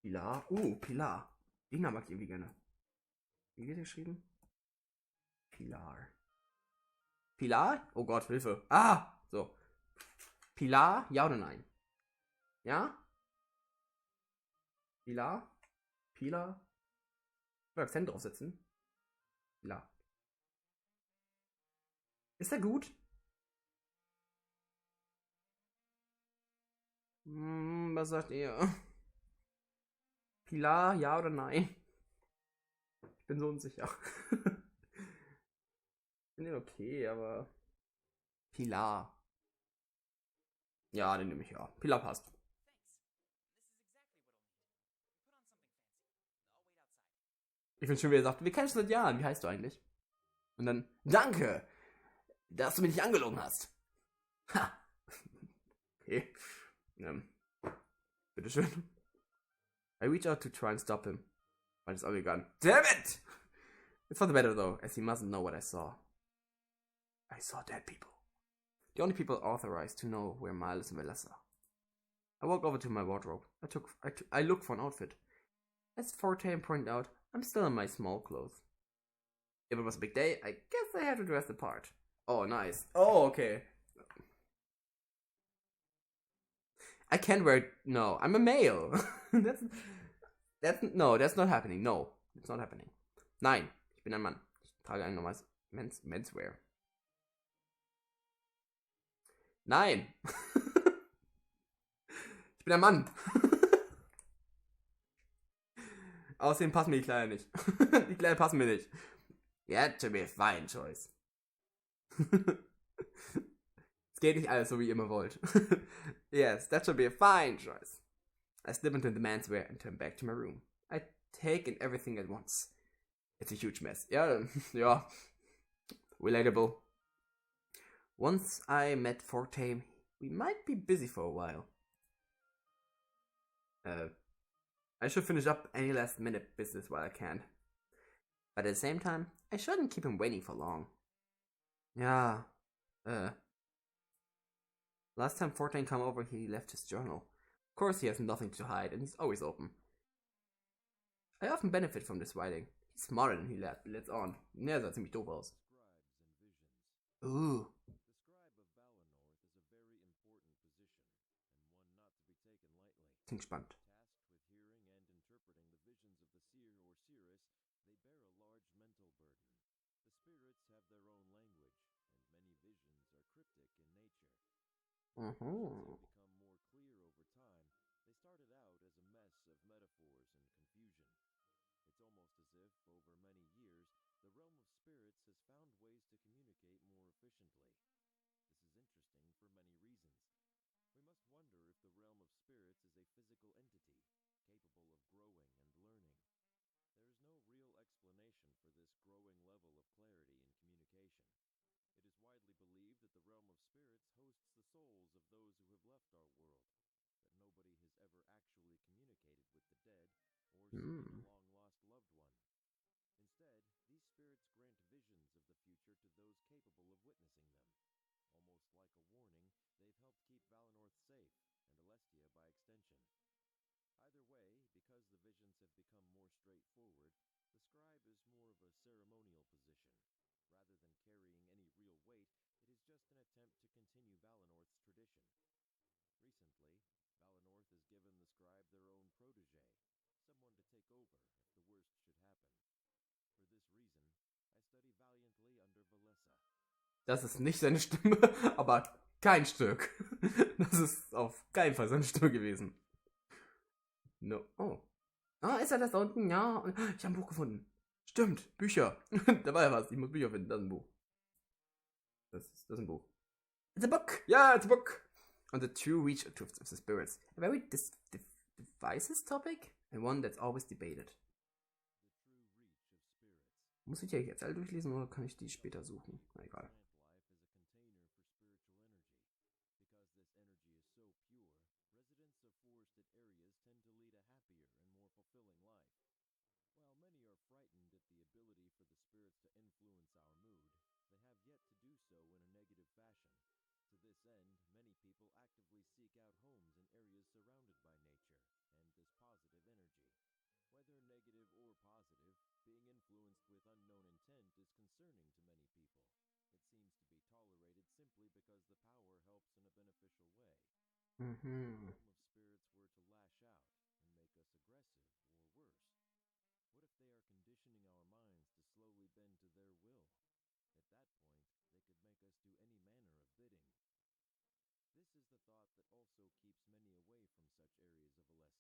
Pilar. Pilar. Den mag ich irgendwie gerne. Wie wird der geschrieben? Pilar. Pilar? Oh Gott, Hilfe. So. Pilar, ja oder nein? Ja? Pilar? Pilar? Ich will Akzent draufsetzen. Pilar. Ist er gut? Was sagt ihr? Pilar, ja oder nein? Ich bin so unsicher. Ich finde den okay, aber... Pilar. Ja, den nehme ich ja. Pilar passt. Ich finde schon, wie er sagt, wir kennen uns seit Jahren. Wie heißt du eigentlich? Und dann, danke, dass du mich nicht angelogen hast. Ha. Okay. Bitteschön. I reach out to try and stop him. But it's already gone. Damn it! It's for the better though, as he mustn't know what I saw. I saw dead people. The only people authorized to know were Miles and Valessa. I walked over to my wardrobe. I looked for an outfit. As Forte pointed out, I'm still in my small clothes. If it was a big day, I guess I had to dress the part. Oh, nice. Oh, okay. I can't wear it. No, I'm a male. that's not happening. No, it's not happening. Nein, ich bin ein Mann. Ich trage ein normales Menswear. Nein. Ich bin ein Mann. Außerdem passen mir die Kleider nicht. Die Kleider passen mir nicht. Yeah, to be a fine choice. Es geht nicht alles so, wie ihr immer wollt. Yes, that should be a fine choice. I slip into the menswear and turn back to my room. I take in everything at once. It's a huge mess. Ja. Relatable. Once I met Forte, we might be busy for a while. I should finish up any last minute business while I can. But at the same time, I shouldn't keep him waiting for long. Yeah. Last time Forte came over, he left his journal. Of course, he has nothing to hide, and he's always open. I often benefit from this writing. He's smarter than he lets on. Der sah ziemlich doof aus. Klingt spannend. Mhm. this growing level of clarity in communication. It is widely believed that the realm of spirits hosts the souls of those who have left our world, but nobody has ever actually communicated with the dead or seen a long-lost loved one. Instead, these spirits grant visions of the future to those capable of witnessing them. Almost like a warning, they've helped keep Valenorth safe, and Alestia by extension. Either way, because the visions have become more straightforward, the scribe is more of a ceremonial position. Rather than carrying any real weight, it is just an attempt to continue Valenorth's tradition. Recently, Valenorth has given the scribe their own protege, someone to take over if the worst should happen. For this reason, I study valiantly under Valessa. Das ist nicht seine Stimme, aber kein Stück. Das ist auf keinen Fall seine Stimme gewesen. No. Oh. Ah, ist er das da unten? Ja. Ich habe ein Buch gefunden. Stimmt, Bücher. Da war ja was. Ich muss Bücher finden. Das ist ein Buch. Das ist ein Buch. It's a book. Ja, it's a book. On the true reach of the spirits. A very divisive topic and one that's always debated. Muss ich ja jetzt alle durchlesen oder kann ich die später suchen? Na egal. While many are frightened at the ability for the spirits to influence our mood, they have yet to do so in a negative fashion. To this end, many people actively seek out homes in areas surrounded by nature and this positive energy. Whether negative or positive, being influenced with unknown intent is concerning to many people. It seems to be tolerated simply because the power helps in a beneficial way. If the realm of spirits were to lash out and make us aggressive or worse, what if they are conditioning our minds to slowly bend to their will? At that point, they could make us do any manner of bidding. This is the thought that also keeps many away from such areas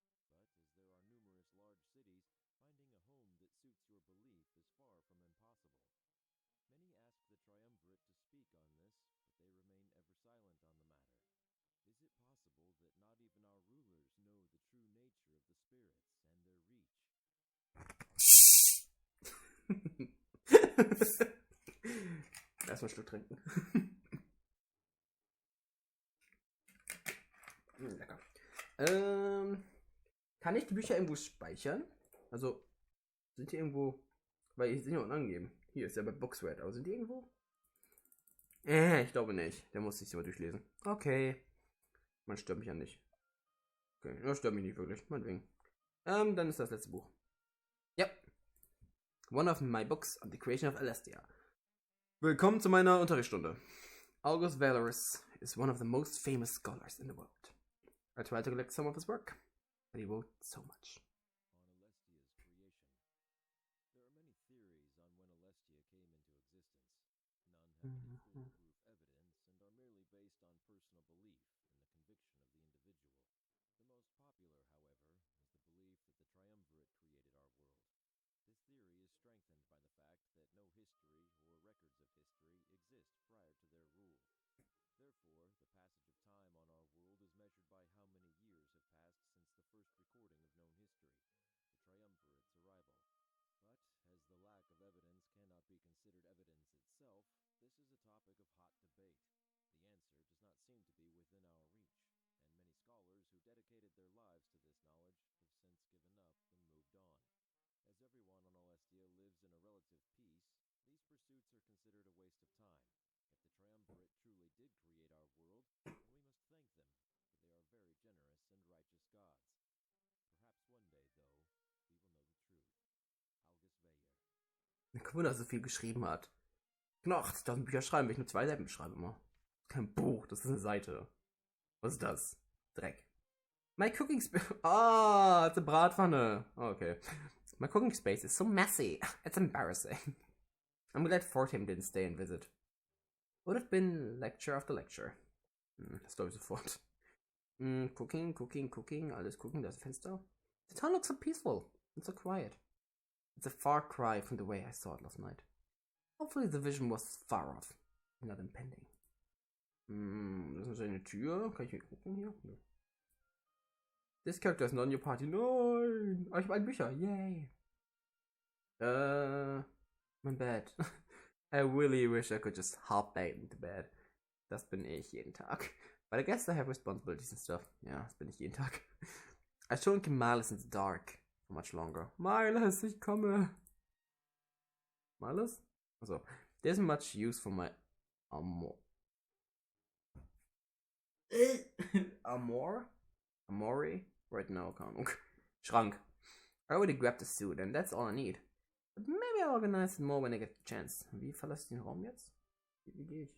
of Alestia. But as there are numerous large cities, finding a home that suits your belief is far from impossible. Many ask the triumvirate to speak on this, but they remain ever silent on the matter. Is it possible that not even our rulers know the true nature of the spirits and their reach? Erstmal einen Schluck trinken. Lecker. Kann ich die Bücher irgendwo speichern? Also, sind die irgendwo. Weil ich sind ja unten angegeben. Hier ist ja bei Bookswert, aber sind die irgendwo? Ich glaube nicht. Der muss sich mal durchlesen. Okay. Man stört mich ja nicht. Okay, das stört mich nicht wirklich. Meinetwegen. Dann ist das letzte Buch. Ja. One of my books on the creation of Alestia. Willkommen zu meiner Unterrichtsstunde. August Valerius is one of the most famous scholars in the world. I tried to collect some of his work, but he wrote so much. On Alestia's creation. There are many theories on when Alestia came into existence. None have any foolproof evidence and are merely based on personal belief and the conviction of the individual. The most popular, however, is the belief that the triumvirate created our world. This theory is strengthened by the fact that no history or records of history exist prior to their rule. Therefore, the passage of time on our world is measured by how many years have passed since the first recording of known history, the triumvirate's arrival. But, as the lack of evidence cannot be considered evidence itself, this is a topic of hot debate. The answer does not seem to be within our reach, and many scholars who dedicated their lives to this knowledge have since given up and moved on. As everyone on Alestia lives in a relative peace, these pursuits are considered a waste of time. If the triumvirate truly did create our world, then we must thank them, for they are very generous and righteous gods. Perhaps one day, though, we will know the truth. August Weyer. Guck mal, dass er so viel geschrieben hat. Ich kann noch 80.000 Bücher schreiben, wenn ich nur 2 Seiten beschreibe immer. Kein Buch, das ist eine Seite. Was ist das? Dreck. My cooking space. Ah, it's a Bratpfanne. Okay. My cooking space is so messy. It's embarrassing. I'm glad Fortim didn't stay and visit. Would have been lecture after lecture. Das glaube ich sofort. Cooking. Alles cooking, da ist ein Fenster. The town looks so peaceful and so quiet. It's a far cry from the way I saw it last night. Hopefully the vision was far off, not impending. Das ist eine Tür. Kann ich hier gucken hier? Ja. This character is not in your party. Nein! Aber ich habe ein Bücher. Yay! Mein Bett. I really wish I could just hop back into bed. Das bin ich jeden Tag. But I guess I have responsibilities and stuff. Ja, das bin ich jeden Tag. I shouldn't keep Miles in the dark for much longer. Miles, ich komme. Miles? Also, there's much use for my Amore? Right now, keine Ahnung. Schrank. I already grabbed the suit and that's all I need. But maybe I'll organize it more when I get the chance. Wie verlasse ich den Raum jetzt? Wie gehe ich?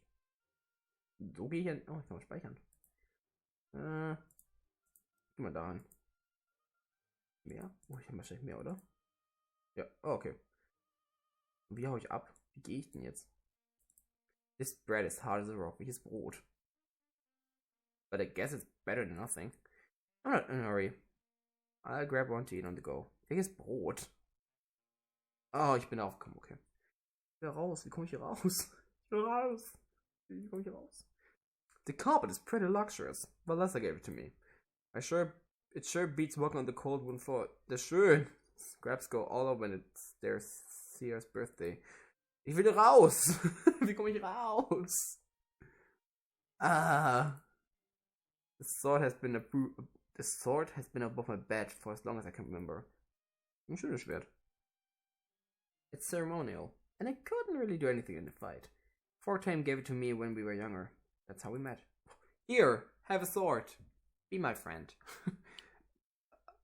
So gehe ich an. Oh, ich kann mal speichern. Geh mal daran. Mehr? Oh, ich habe wahrscheinlich mehr, oder? Ja, oh, okay. Wie hau ich ab? Wie gehe ich denn jetzt? This bread is hard as a rock. Welches Brot? But I guess it's better than nothing. I'm not in a hurry. I'll grab one to eat on the go. Welches Brot? Oh, ich bin aufgekommen, okay. Ich will raus. Wie komme ich hier raus? Ich will raus. Wie komme ich hier raus? The carpet is pretty luxurious. Vanessa gave it to me. It sure beats walking on the cold wooden floor. Das ist schön. Scraps go all over when it's their Sears birthday. Ich will raus. Wie komme ich raus? The sword has been above my bed for as long as I can remember. Ein schönes Schwert. It's ceremonial, and I couldn't really do anything in the fight. Fortame gave it to me when we were younger. That's how we met. Here, have a sword. Be my friend.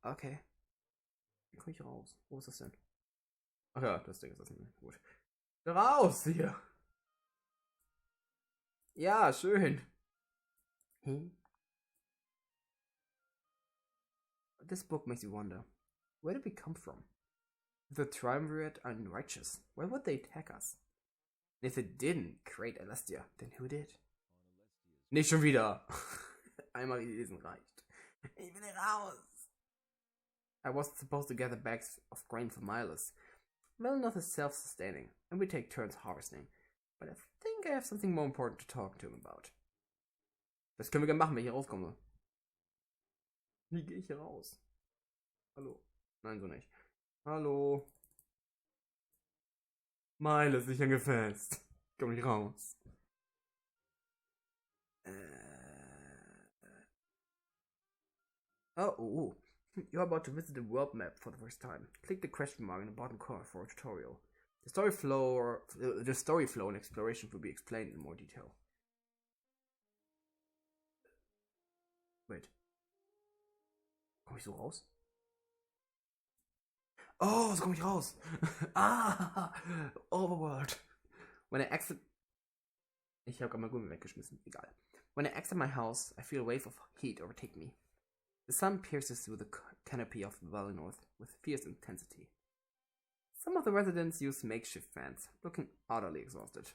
Okay. Wie komme ich raus? Wo ist das denn? Ach ja, das Ding ist das nicht. Gut. Raus hier! Ja, schön. This book makes you wonder, where did we come from? If the triumvirate are unrighteous, why would they attack us? And if it didn't create Alestia, then who did? Nicht schon wieder. Einmal gelesen reicht. Ich will raus. I wasn't supposed to gather bags of grain for Miles. Melinoth is self-sustaining, and we take turns harvesting. But I think I have something more important to talk to him about. Das können wir gerne machen, wenn ich hier rauskomme. Wie gehe ich hier raus? Hallo? Nein, so nicht. Hallo? Miles, ich hänge fest. Komm nicht raus. Oh. You're about to visit the world map for the first time. Click the question mark in the bottom corner for a tutorial. The story flow and exploration will be explained in more detail. Wait. Komm ich so raus? Oh, so komme ich raus. Overworld. When I exit... Ich habe gerade mal Gummi weggeschmissen. Egal. When I exit my house, I feel a wave of heat overtake me. The sun pierces through the canopy of the valley north with fierce intensity. Some of the residents use makeshift fans, looking utterly exhausted.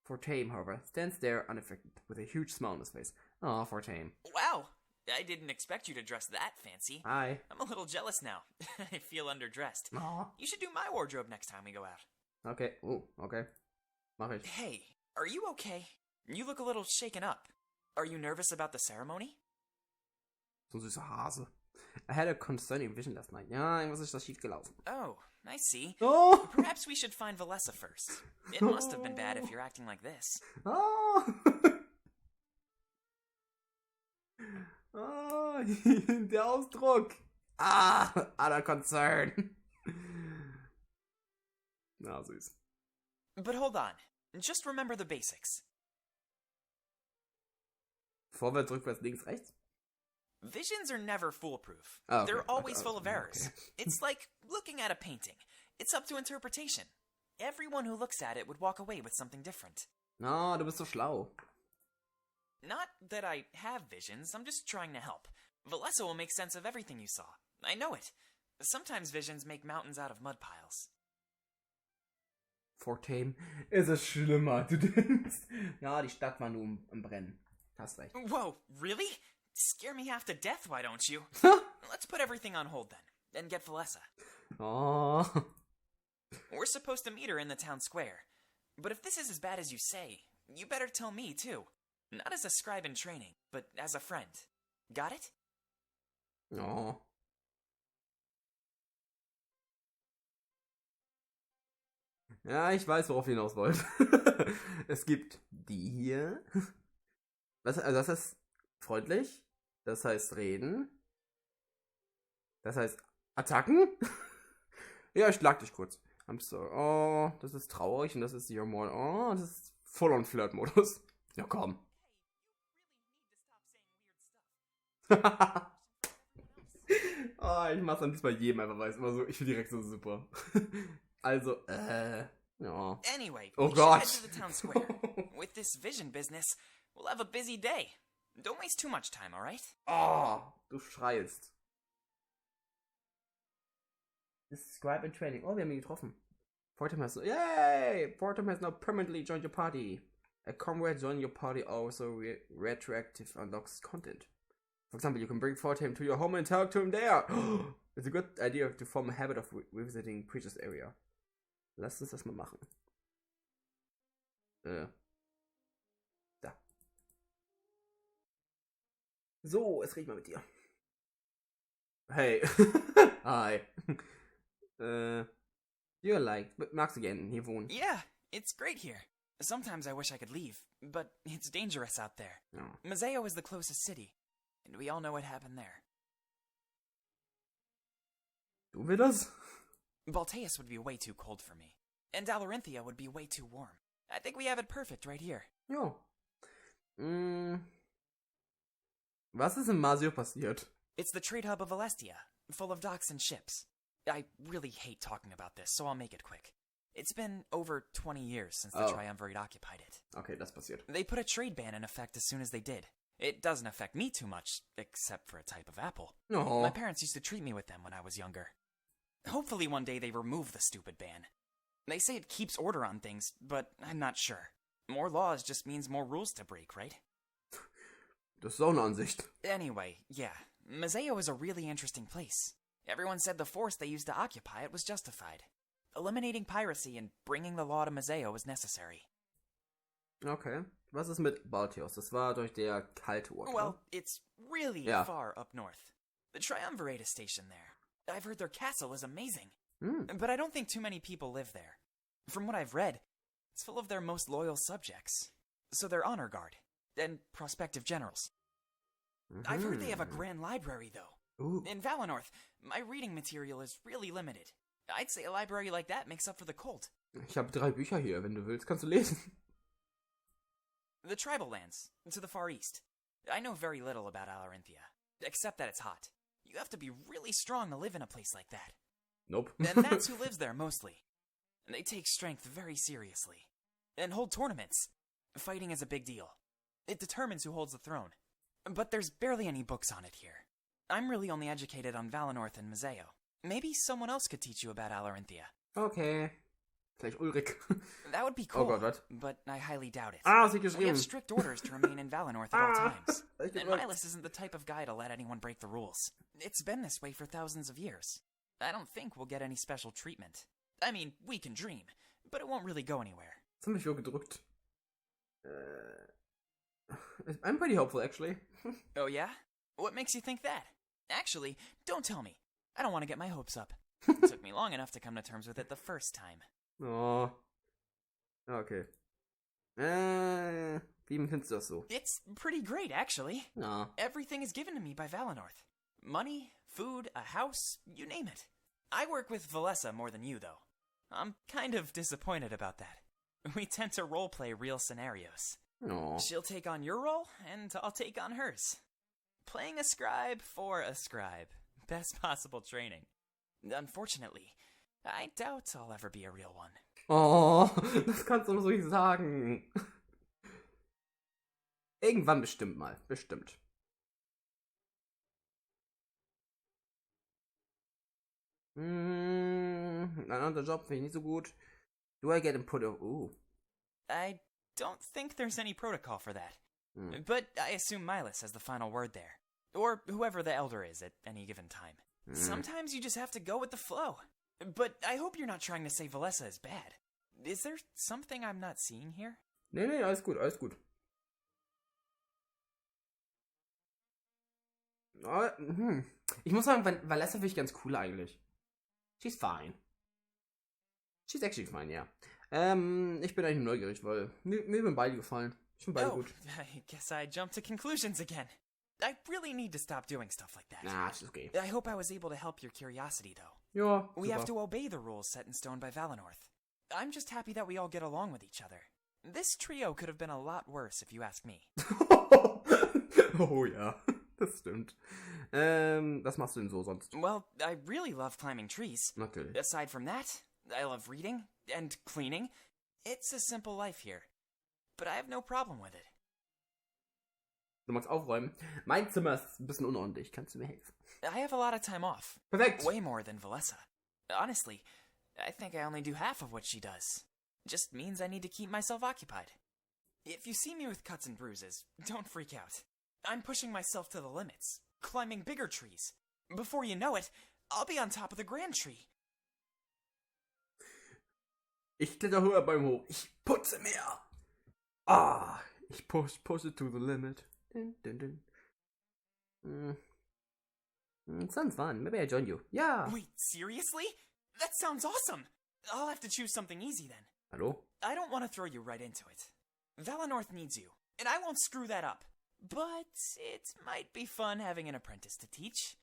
Fortame, however, stands there unaffected, with a huge smile on his face. Aw, Fortame. Wow! I didn't expect you to dress that fancy. Hi. I'm a little jealous now. I feel underdressed. Aw. You should do my wardrobe next time we go out. Okay. Okay. Mach ich. Hey, are you okay? You look a little shaken up. Are you nervous about the ceremony? So ein süßer Hase. I had a concerning vision last night. Ja, irgendwas ist da schief gelaufen. Oh, I see. Oh! Perhaps we should find Valessa first. It must have been bad if you're acting like this. Oh! Oh, der Ausdruck. Aller Concern. Na, süß. But hold on. Just remember the basics. Vorwärts, rückwärts, links, rechts? Visions are never foolproof. Oh, okay. They're always Okay. full of errors. Okay. It's like looking at a painting. It's up to interpretation. Everyone who looks at it would walk away with something different. Na, du bist so schlau. Not that I have visions, I'm just trying to help. Valessa will make sense of everything you saw. I know it. Sometimes visions make mountains out of mud piles. Fortame, es ist schlimmer, du denkst. Ja, die Stadt war nur am Brennen. Hast recht. Whoa, really? Scare me half to death, why don't you? Let's put everything on hold then, and get Valessa. Oh. We're supposed to meet her in the town square. But if this is as bad as you say, you better tell me too. Not as a scribe in training, but as a friend. Got it? Oh. Ja, ich weiß, worauf ihr hinaus wollt. Es gibt die hier. Also das heißt freundlich. Das heißt reden. Das heißt Attacken. Ja, ich schlag dich kurz. I'm sorry. Oh, das ist traurig und das ist your more. Oh, das ist voll on Flirt-Modus. Ja, komm. Oh, ich mach's am liebsten bei jedem einfach, weil es immer so, ich bin direkt so super. Also, ja. Anyway, Oh we should Gott. head to the town square. With this vision business, we'll have a busy day. Don't waste too much time, alright? Oh, du schreist. Describe in training. Oh, wir haben ihn getroffen. Fortem has yay! Fortem has now permanently joined your party. A comrade joining your party also retroactive unlocks content. For example, you can bring Fortem to your home and talk to him there. It's a good idea to form a habit of revisiting previous area. Lass uns das mal machen. Da. So, jetzt red ich mal mit dir. Hey. Hi. You're like, magst du gerne hier wohnen? Yeah, it's great here. Sometimes I wish I could leave, but it's dangerous out there. Oh. Museo is the closest city, and we all know what happened there. Du willst das? Balteus would be way too cold for me, and Dalarinthia would be way too warm. I think we have it perfect right here. Ja. Was ist in Masio passiert? It's the trade hub of Alestia, full of docks and ships. I really hate talking about this, so I'll make it quick. It's been over 20 years since the Triumvirate occupied it. Okay, das passiert. They put a trade ban in effect as soon as they did. It doesn't affect me too much, except for a type of apple. Oh. My parents used to treat me with them when I was younger. Hopefully one day they remove the stupid ban. They say it keeps order on things, but I'm not sure. More laws just means more rules to break, right? Das ist auch eine Ansicht. Anyway, yeah, Museo is a really interesting place. Everyone said the force they used to occupy it was justified. Eliminating piracy and bringing the law to Museo was necessary. Okay. Was ist mit Balteos? Das war durch der kalte Ort. Well, it's really Yeah. far up north. The Triumvirate is stationed there. I've heard their castle is amazing. Hm. But I don't think too many people live there. From what I've read, it's full of their most loyal subjects. So they're honor guard and prospective generals. I've heard they have a grand library, though. Ooh. In Valinor, my reading material is really limited. I'd say a library like that makes up for the cold. Ich habe 3 Bücher hier. Wenn du willst, kannst du lesen. The tribal lands, to the far east. I know very little about Alarinthia, except that it's hot. You have to be really strong to live in a place like that. Nope. And that's who lives there mostly. They take strength very seriously. And hold tournaments. Fighting is a big deal. It determines who holds the throne. But there's barely any books on it here. I'm really only educated on Valinor and Museo. Maybe someone else could teach you about Alarinthia. Okay. Vielleicht Ulrich. That would be Oh cool, Gott, was? but I highly doubt it. Ah, sie We geschrieben. have strict orders to remain in Valinor at all times. Ich And gedrückt. Milas isn't the type of guy to let anyone break the rules. It's been this way for thousands of years. I don't think we'll get any special treatment. I mean, we can dream, but it won't really go anywhere. Das hat mich wohl gedrückt. I'm pretty hopeful, actually. Oh yeah? What makes you think that? Actually, don't tell me. I don't want to get my hopes up. It took me long enough to come to terms with it the first time. Oh. Okay. Wie empfindest du das so? It's pretty great, actually. Ja. Everything is given to me by Valinor. Money, food, a house, you name it. I work with Valessa more than you, though. I'm kind of disappointed about that. We tend to roleplay real scenarios. Oh. She'll take on your role, and I'll take on hers. Playing a scribe for a scribe. Best possible training. Unfortunately, I doubt I'll ever be a real one. Oh, das kannst du doch so nicht sagen. Irgendwann bestimmt mal. Bestimmt. Ein anderer Job finde ich nicht so gut. Do I get input? I don't think there's any protocol for that. Hmm. But I assume Milas has the final word there. Or whoever the elder is at any given time. Sometimes you just have to go with the flow. But I hope you're not trying to say Valessa is bad. Is there something I'm not seeing here? Nee, alles gut, alles gut. Ich muss sagen, Valessa finde ich ganz cool eigentlich. She's fine. She's actually fine, yeah. Ich bin eigentlich neugierig, weil mir haben beide gefallen. Ich finde beide Oh, gut. I guess I jumped to conclusions again. I really need to stop doing stuff like that. Na, ist okay. I hope I was able to help your curiosity, though. Ja, We have super. to obey the rules set in stone by Valenorth. I'm just happy that we all get along with each other. This trio could have been a lot worse, if you ask me. Oh ja, das stimmt. Was machst du denn so sonst? Well, I really love climbing trees. Natürlich. Aside from that, I love reading and cleaning. It's a simple life here. But I have no problem with it. Du magst aufräumen. Mein Zimmer ist ein bisschen unordentlich. Kannst du mir helfen? I have a lot of time off. Perfekt. Way more than Valessa. Honestly, I think I only do half of what she does. Just means I need to keep myself occupied. If you see me with cuts and bruises, don't freak out. I'm pushing myself to the limits, climbing bigger trees. Before you know it, I'll be on top of the grand tree. Ich kletter höher beim Hoch. Ich putze mehr. Ah, ich push it to the limit. Dun, dun, dun. Sounds fun. Maybe I join you. Yeah. Wait, seriously? That sounds awesome! I'll have to choose something easy then. Hallo? I don't want to throw you right into it. Valenorth needs you, and I won't screw that up. But it might be fun having an apprentice to teach.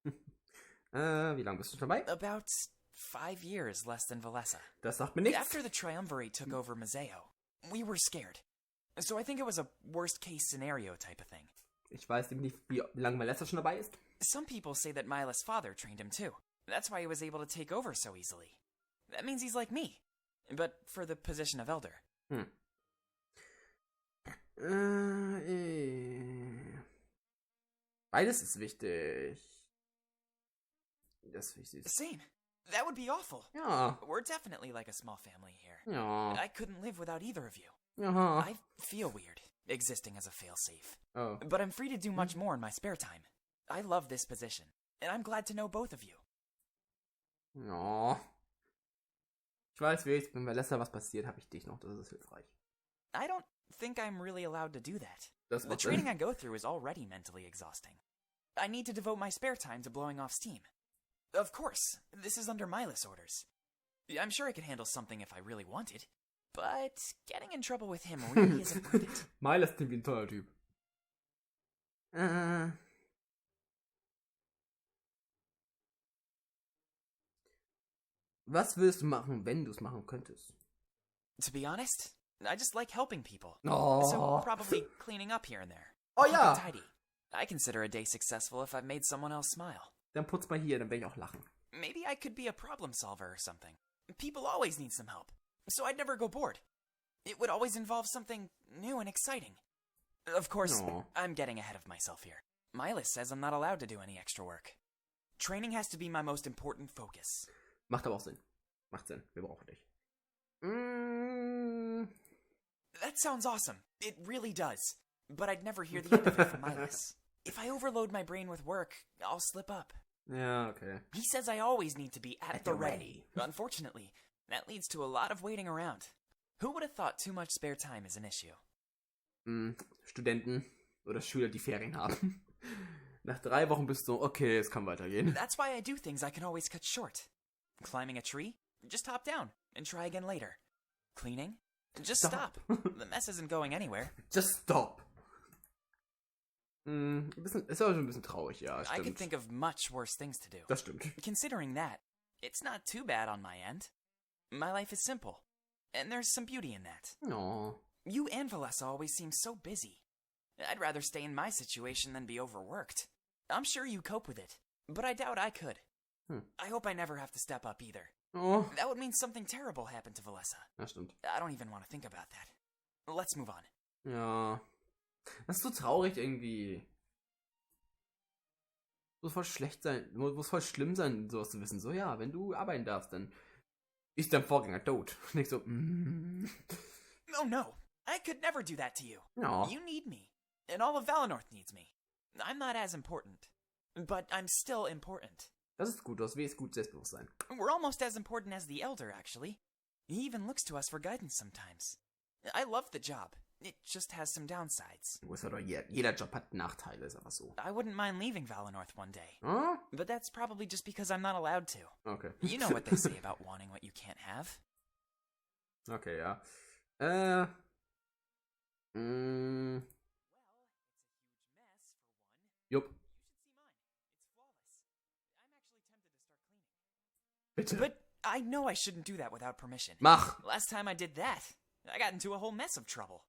Wie lange bist du dabei? About 5 years less than Valessa. Das sagt mir nichts. After the Triumvirate took over Mazeo, we were scared. So I think it was a worst-case scenario type of thing. Ich weiß nämlich nicht, wie lange Melissa schon dabei ist. Some people say that Mila's father trained him too. That's why he was able to take over so easily. That means he's like me. But for the position of elder. Beides ist wichtig. Das ist wichtig. Same. That would be awful. Ja. We're definitely like a small family here. Ja. I couldn't live without either of you. Aha. I feel weird, existing as a failsafe. Oh. But I'm free to do much more in my spare time. I love this position, and I'm glad to know both of you. Ja. Ich weiß, wenn Melissa was passiert, habe ich dich noch. Das ist hilfreich. I don't think I'm really allowed to do that. Das The macht training Sinn. I go through is already mentally exhausting. I need to devote my spare time to blowing off steam. Of course, this is under Milas' orders. I'm sure I could handle something if I really wanted, but getting in trouble with him really isn't worth it. Miles klingt wie ein toller Typ. Was würdest du machen, wenn du es machen könntest? To be honest, I just like helping people. Oh. So probably cleaning up here and there. Oh Keeping ja. tidy. I consider a day successful if I've made someone else smile. Dann putz mal hier, dann werde ich auch lachen. Maybe I could be a problem solver or something. People always need some help, so I'd never go bored. It would always involve something new and exciting. Of course, Aw. I'm getting ahead of myself here. Milas says I'm not allowed to do any extra work. Training has to be my most important focus. Macht aber auch Sinn. Macht Sinn. Wir brauchen dich. That sounds awesome. It really does. But I'd never hear the end of it from Milas. If I overload my brain with work, I'll slip up. Ja, okay. He says I always need to be at the ready. Unfortunately, that leads to a lot of waiting around. Who would have thought too much spare time is an issue? Studenten oder Schüler, die Ferien haben. Nach 3 Wochen bist du, okay, es kann weitergehen. That's why I do things I can always cut short. Climbing a tree? Just hop down and try again later. Cleaning? Just stop. The mess isn't going anywhere. Just stop. Ist aber schon ein bisschen traurig, ja, I could stimmt. think of much worse things to do. Das stimmt. Considering that, it's not too bad on my end. My life is simple, and there's some beauty in that. No. You and Valessa always seem so busy. I'd rather stay in my situation than be overworked. I'm sure you cope with it, but I doubt I could. I hope I never have to step up either. Oh, That would mean something terrible happened to Valessa. das stimmt. I don't even want to think about that. Let's move on. Ja. Das ist so traurig irgendwie. Muss voll schlecht sein, muss voll schlimm sein, sowas zu wissen. So, ja, wenn du arbeiten darfst, dann ist dein Vorgänger tot. Nicht so, Oh no, I could never do that to you. Ja. You need me, and all of Valenorth needs me. I'm not as important, but I'm still important. Das ist gut, das ist gut Selbstbewusstsein. We're almost as important as the Elder, actually. He even looks to us for guidance sometimes. I love the job. It just has some downsides. Jeder Job hat Nachteile, ist einfach so. I wouldn't mind leaving Valenorth one day, Hm? but that's probably just because I'm not allowed to. Okay. You know what they say about wanting what you can't have. Okay, ja. Well, it's a huge mess, for one. Jupp. You should see mine. It's flawless. I'm actually tempted to start cleaning. Bitte. But I know I shouldn't do that without permission. Mach. Last time I did that, I got into a whole mess of trouble.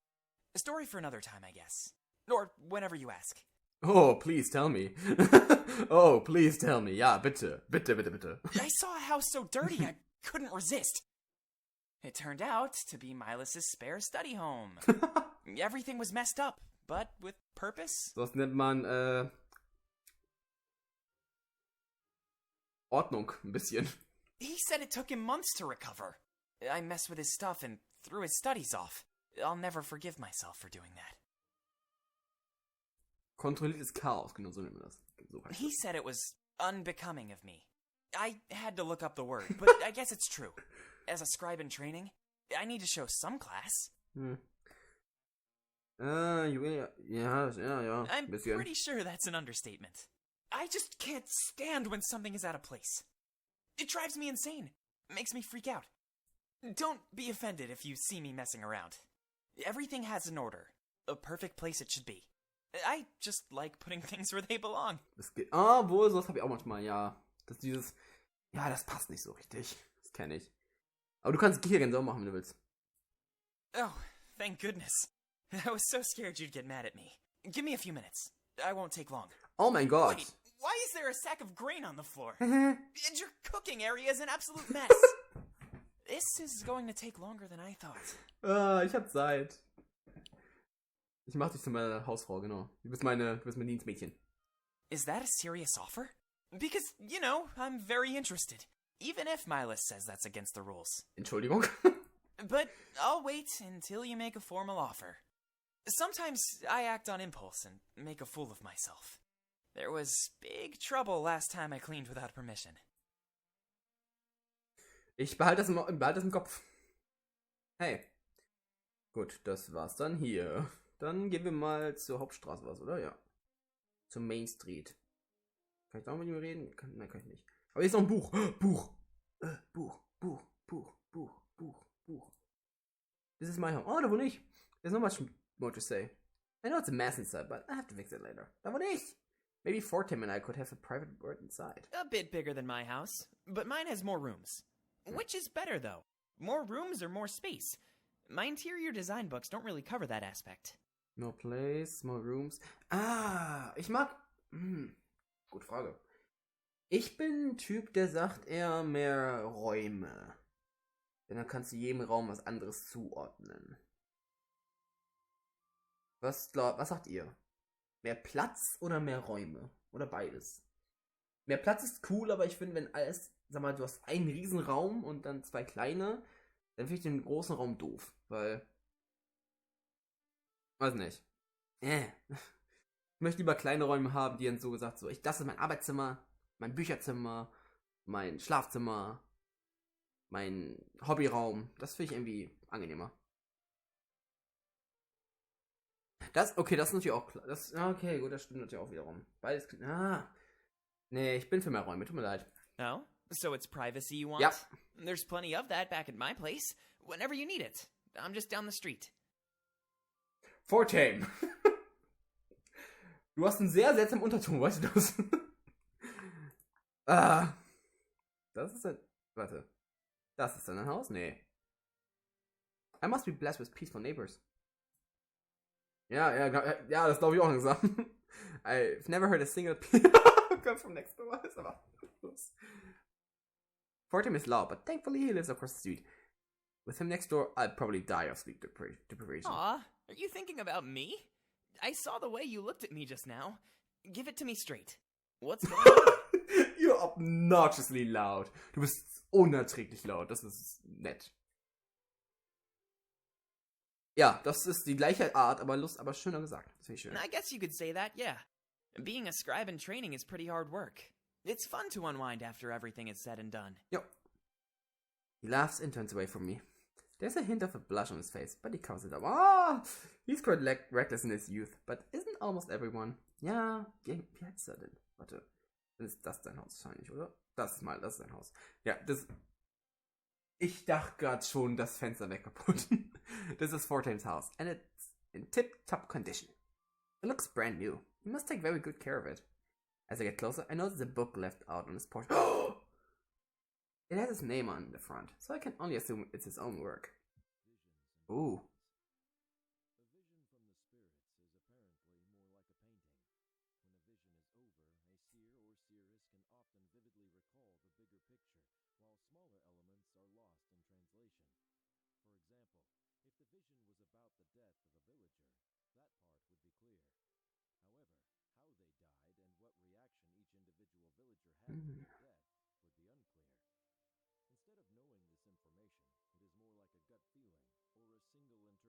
A story for another time, I guess. Or whenever you ask. Oh, please tell me. Oh, please tell me. Ja, bitte. Bitte, bitte, bitte. I saw a house so dirty I couldn't resist. It turned out to be Milas's spare study home. Everything was messed up, but with purpose. Das nennt man, Ordnung, ein bisschen. He said it took him months to recover. I messed with his stuff and threw his studies off. I'll never forgive myself for doing that. Kontrolliertes Chaos, genau so nennt man das. So heißt He das. said it was unbecoming of me. I had to look up the word, but I guess it's true. As a scribe in training, I need to show some class. Hm. Ja, I'm ein bisschen. pretty sure that's an understatement. I just can't stand when something is out of place. It drives me insane. Makes me freak out. Don't be offended if you see me messing around. Everything has an order. A perfect place it should be. I just like putting things where they belong. Das geht. Ah, wohl, sowas habe ich auch manchmal, ja. Das dieses. Ja, das passt nicht so richtig. Das kenne ich. Aber du kannst hier so machen, wenn du willst. Oh, thank goodness. I was so scared you'd get mad at me. Give me a few minutes. I won't take long. Oh mein Gott. Wait, why is there a sack of grain on the floor? Mhm. And your cooking area is an absolute mess. This is going to take longer than I thought. Ich hab Zeit. Ich mach dich zu meiner Hausfrau, genau. Du bist mein Dienstmädchen. Is that a serious offer? Because, you know, I'm very interested. Even if Milas says that's against the rules. Entschuldigung. But I'll wait until you make a formal offer. Sometimes I act on impulse and make a fool of myself. There was big trouble last time I cleaned without permission. Ich behalte das im Kopf. Hey. Gut, das war's dann hier. Dann gehen wir mal zur Hauptstraße was, oder? Ja. Zur Main Street. Kann ich da auch mit ihm reden? Nein, kann ich nicht. Aber hier ist noch ein Buch. Buch. Buch. This is my home. Oh, da wohne ich. There's not much more to say. I know it's a mess inside, but I have to fix it later. Da wohne ich. Maybe Fortem and I could have a private word inside. A bit bigger than my house, but mine has more rooms. Which is better, though? More rooms or more space? My interior design books don't really cover that aspect. No place, more rooms. Ah, ich mag... gute Frage. Ich bin ein Typ, der sagt eher mehr Räume. Denn dann kannst du jedem Raum was anderes zuordnen. Was sagt ihr? Mehr Platz oder mehr Räume? Oder beides? Mehr Platz ist cool, aber ich finde, wenn alles... Sag mal, du hast einen riesen Raum und dann zwei kleine, dann finde ich den großen Raum doof, weil... Weiß nicht. Ich möchte lieber kleine Räume haben, die dann so gesagt, so, das ist mein Arbeitszimmer, mein Bücherzimmer, mein Schlafzimmer, mein Hobbyraum. Das finde ich irgendwie angenehmer. Das ist natürlich auch klar. Okay, gut, das stimmt natürlich auch wiederum. Beides. Nee, ich bin für mehr Räume, tut mir leid. Oh? So it's privacy you want? Yep. There's plenty of that back at my place, whenever you need it. I'm just down the street. Fortame. Du hast einen sehr seltsamen Unterton, weißt du das? Das ist ein... Warte. Das ist dein Haus? Nee. I must be blessed with peaceful neighbors. Ja, das glaube ich auch langsam. I've never heard a single come from next door. Ist aber los. Fortame is loud, but thankfully he lives across the street. With him next door, I'd probably die of sleep deprivation. Aw, are you thinking about me? I saw the way you looked at me just now. Give it to me straight. What's going on? You're obnoxiously loud. Du bist unerträglich laut. Das ist nett. Ja, das ist die gleiche Art, aber schöner gesagt. Das finde ich schön. I guess you could say that, yeah. Being a scribe in training is pretty hard work. It's fun to unwind after everything is said and done. Yep. He laughs and turns away from me. There's a hint of a blush on his face, but he covers it up. He's quite reckless in his youth, but isn't almost everyone? Ja, wie heißt er denn? Warte, dann ist das dein Haus wahrscheinlich, oder? Das ist sein Haus. Ja, das... Ich dachte gerade schon, das Fenster wäre kaputt. This is Fortame's house, and it's in tip-top condition. It looks brand new. You must take very good care of it. As I get closer, I notice a book left out on his porch. It has his name on the front, so I can only assume it's his own work. Ooh. A vision from the spirits is apparently more like a painting. When a vision is over, a seer or seeress can often vividly recall the bigger picture, while smaller elements are lost in translation. For example, if the vision was about the death of a villager, that part would be clear. However, how they died and what reaction each individual villager had to their death would be unclear.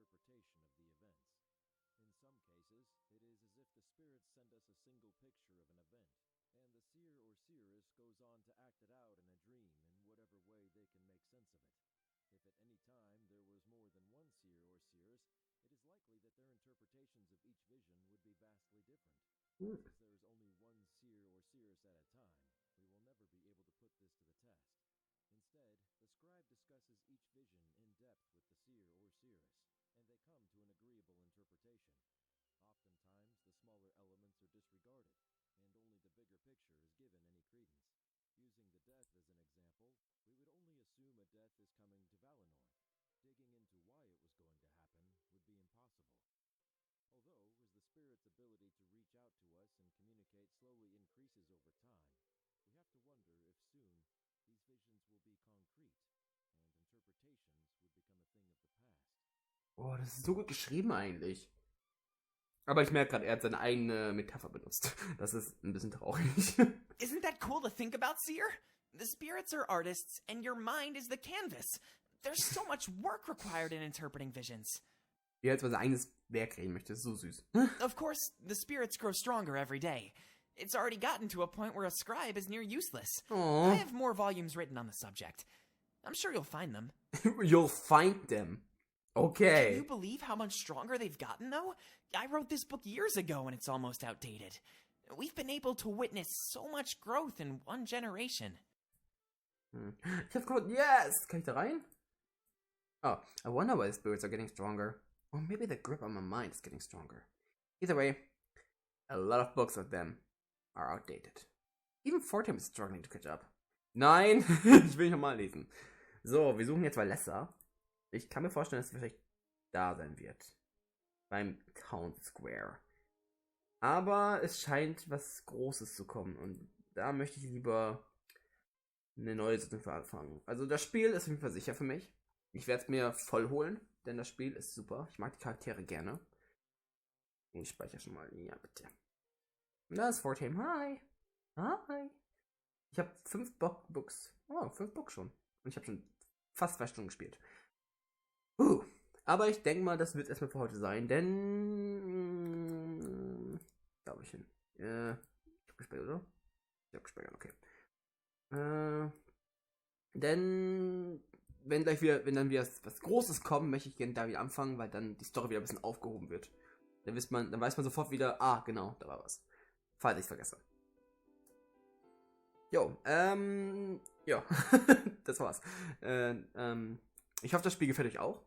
Instead of knowing this information, it is more like a gut feeling or a single interpretation of the events. In some cases, it is as if the spirits send us a single picture of an event, and the seer or seeress goes on to act it out in a dream in whatever way they can make sense of it. If at any time there was more than one seer or seeress, it is likely that their interpretations of each vision would be vastly different. Since there is only one seer or seeress at a time, we will never be able to put this to the test. Instead, the scribe discusses each vision in depth with the seer or seeress, and they come to an agreeable interpretation. Oftentimes, the smaller elements are disregarded, and only the bigger picture is given any credence. Using the death as an example, we would only assume a death is coming to Valinor. Digging into why it was going to happen would be impossible. Although, as the spirit's ability to reach out to us and communicate slowly increases over time, we have to wonder if soon these visions will be concrete, and interpretations would become a thing of the past. Oh, das ist so gut geschrieben eigentlich. Aber ich merke gerade, er hat seine eigene Metapher benutzt. Das ist ein bisschen traurig. Isn't that cool to think about, Seer? The spirits are artists, and your mind is the canvas. There's so much work required in interpreting visions. Wie er jetzt mal sein eigenes Werk reden möchte, das ist so süß. Of course, the spirits grow stronger every day. It's already gotten to a point where a scribe is near useless. Aww. I have more volumes written on the subject. I'm sure you'll find them. You'll find them. Okay. Can you believe how much stronger they've gotten, though? I wrote this book years ago and it's almost outdated. We've been able to witness so much growth in one generation. Ich hab's gehört, yes! Kann ich da rein? Oh, I wonder why the spirits are getting stronger. Or maybe the grip on my mind is getting stronger. Either way, a lot of books of them are outdated. Even Fortame is struggling to catch up. Nein, ich will nicht nochmal lesen. So, wir suchen jetzt Valessa. Ich kann mir vorstellen, dass sie vielleicht da sein wird. Beim Town Square. Aber es scheint was Großes zu kommen. Und da möchte ich lieber eine neue Situation anfangen. Also das Spiel ist auf jeden Fall sicher für mich. Ich werde es mir voll holen, denn das Spiel ist super. Ich mag die Charaktere gerne. Ich speichere schon mal. Ja, bitte. Und da ist Fortame. Hi. Hi. Ich habe 5 Books. Oh, 5 Books schon. Und ich habe schon fast 2 Stunden gespielt. Aber ich denke mal, das wird erstmal für heute sein, denn... Da habe ich hin. Ich habe gespeichert, oder? Ich habe gespeichert, okay. Denn... Wenn dann wieder was Großes kommt, möchte ich gerne da wieder anfangen, weil dann die Story wieder ein bisschen aufgehoben wird. Dann weiß man sofort wieder, genau, da war was. Falls ich es vergesse. Jo, ja, das war's. Ich hoffe, das Spiel gefällt euch auch.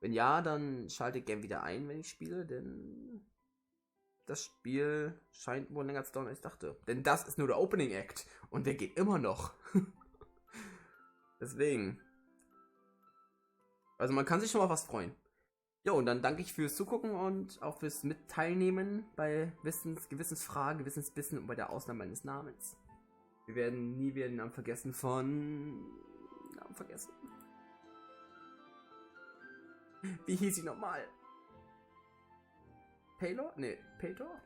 Wenn ja, dann schaltet gerne wieder ein, wenn ich spiele, denn das Spiel scheint wohl länger zu dauern, als ich dachte. Denn das ist nur der Opening Act und der geht immer noch. Deswegen. Also man kann sich schon mal was freuen. Jo, und dann danke ich fürs Zugucken und auch fürs Mitteilnehmen bei Gewissensfragen, Gewissensbissen und bei der Ausnahme meines Namens. Wir werden nie wieder den Namen vergessen Namen vergessen. Wie hieß sie nochmal? Paylor? Ne, Paylor?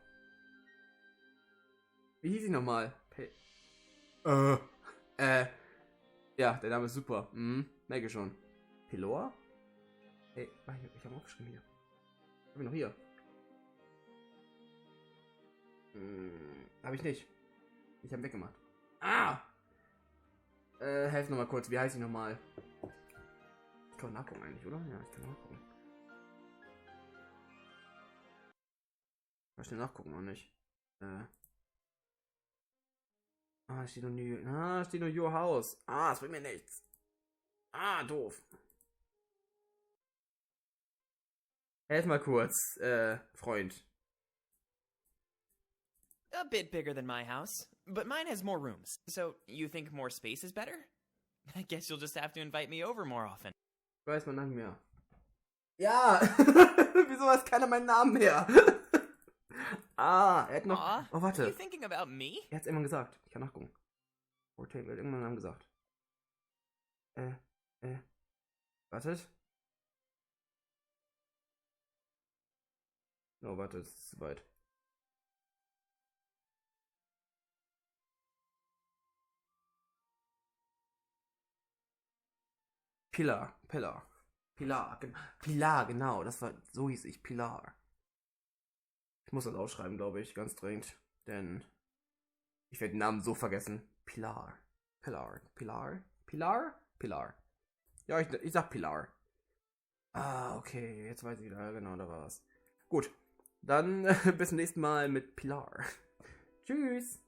Wie hieß sie nochmal? Ja, der Name ist super. Merke schon. Pelor? Ey, ich habe aufgeschrieben hier. Hab ich noch hier? Habe ich nicht. Ich habe weggemacht. Helf nochmal kurz. Wie heißt ich nochmal? Ich kann nachgucken eigentlich, oder? Ja, ich kann nachgucken. Mal schnell nachgucken, oder nicht? Steht nur Your House. Das bringt mir nichts. Ah, doof. Helf mal kurz, Freund. A bit bigger than my house, but mine has more rooms. So, you think more space is better? I guess you'll just have to invite me over more often. Ich weiß meinen Namen mehr. Ja! Wieso weiß keiner meinen Namen mehr? Ah, er hat noch... Aw, Oh, warte. you thinking about me? Er hat's irgendwann gesagt. Ich kann nachgucken. Rotate, er hat irgendwann einen Namen gesagt. Wartet. Oh, warte, es ist zu weit. Pilar, genau, das war, so hieß ich, Pilar. Ich muss das ausschreiben, glaube ich, ganz dringend, denn ich werde den Namen so vergessen. Pilar. Ja, ich sag Pilar. Ah, okay, jetzt weiß ich wieder, genau, da war was. Gut, dann bis zum nächsten Mal mit Pilar. Tschüss.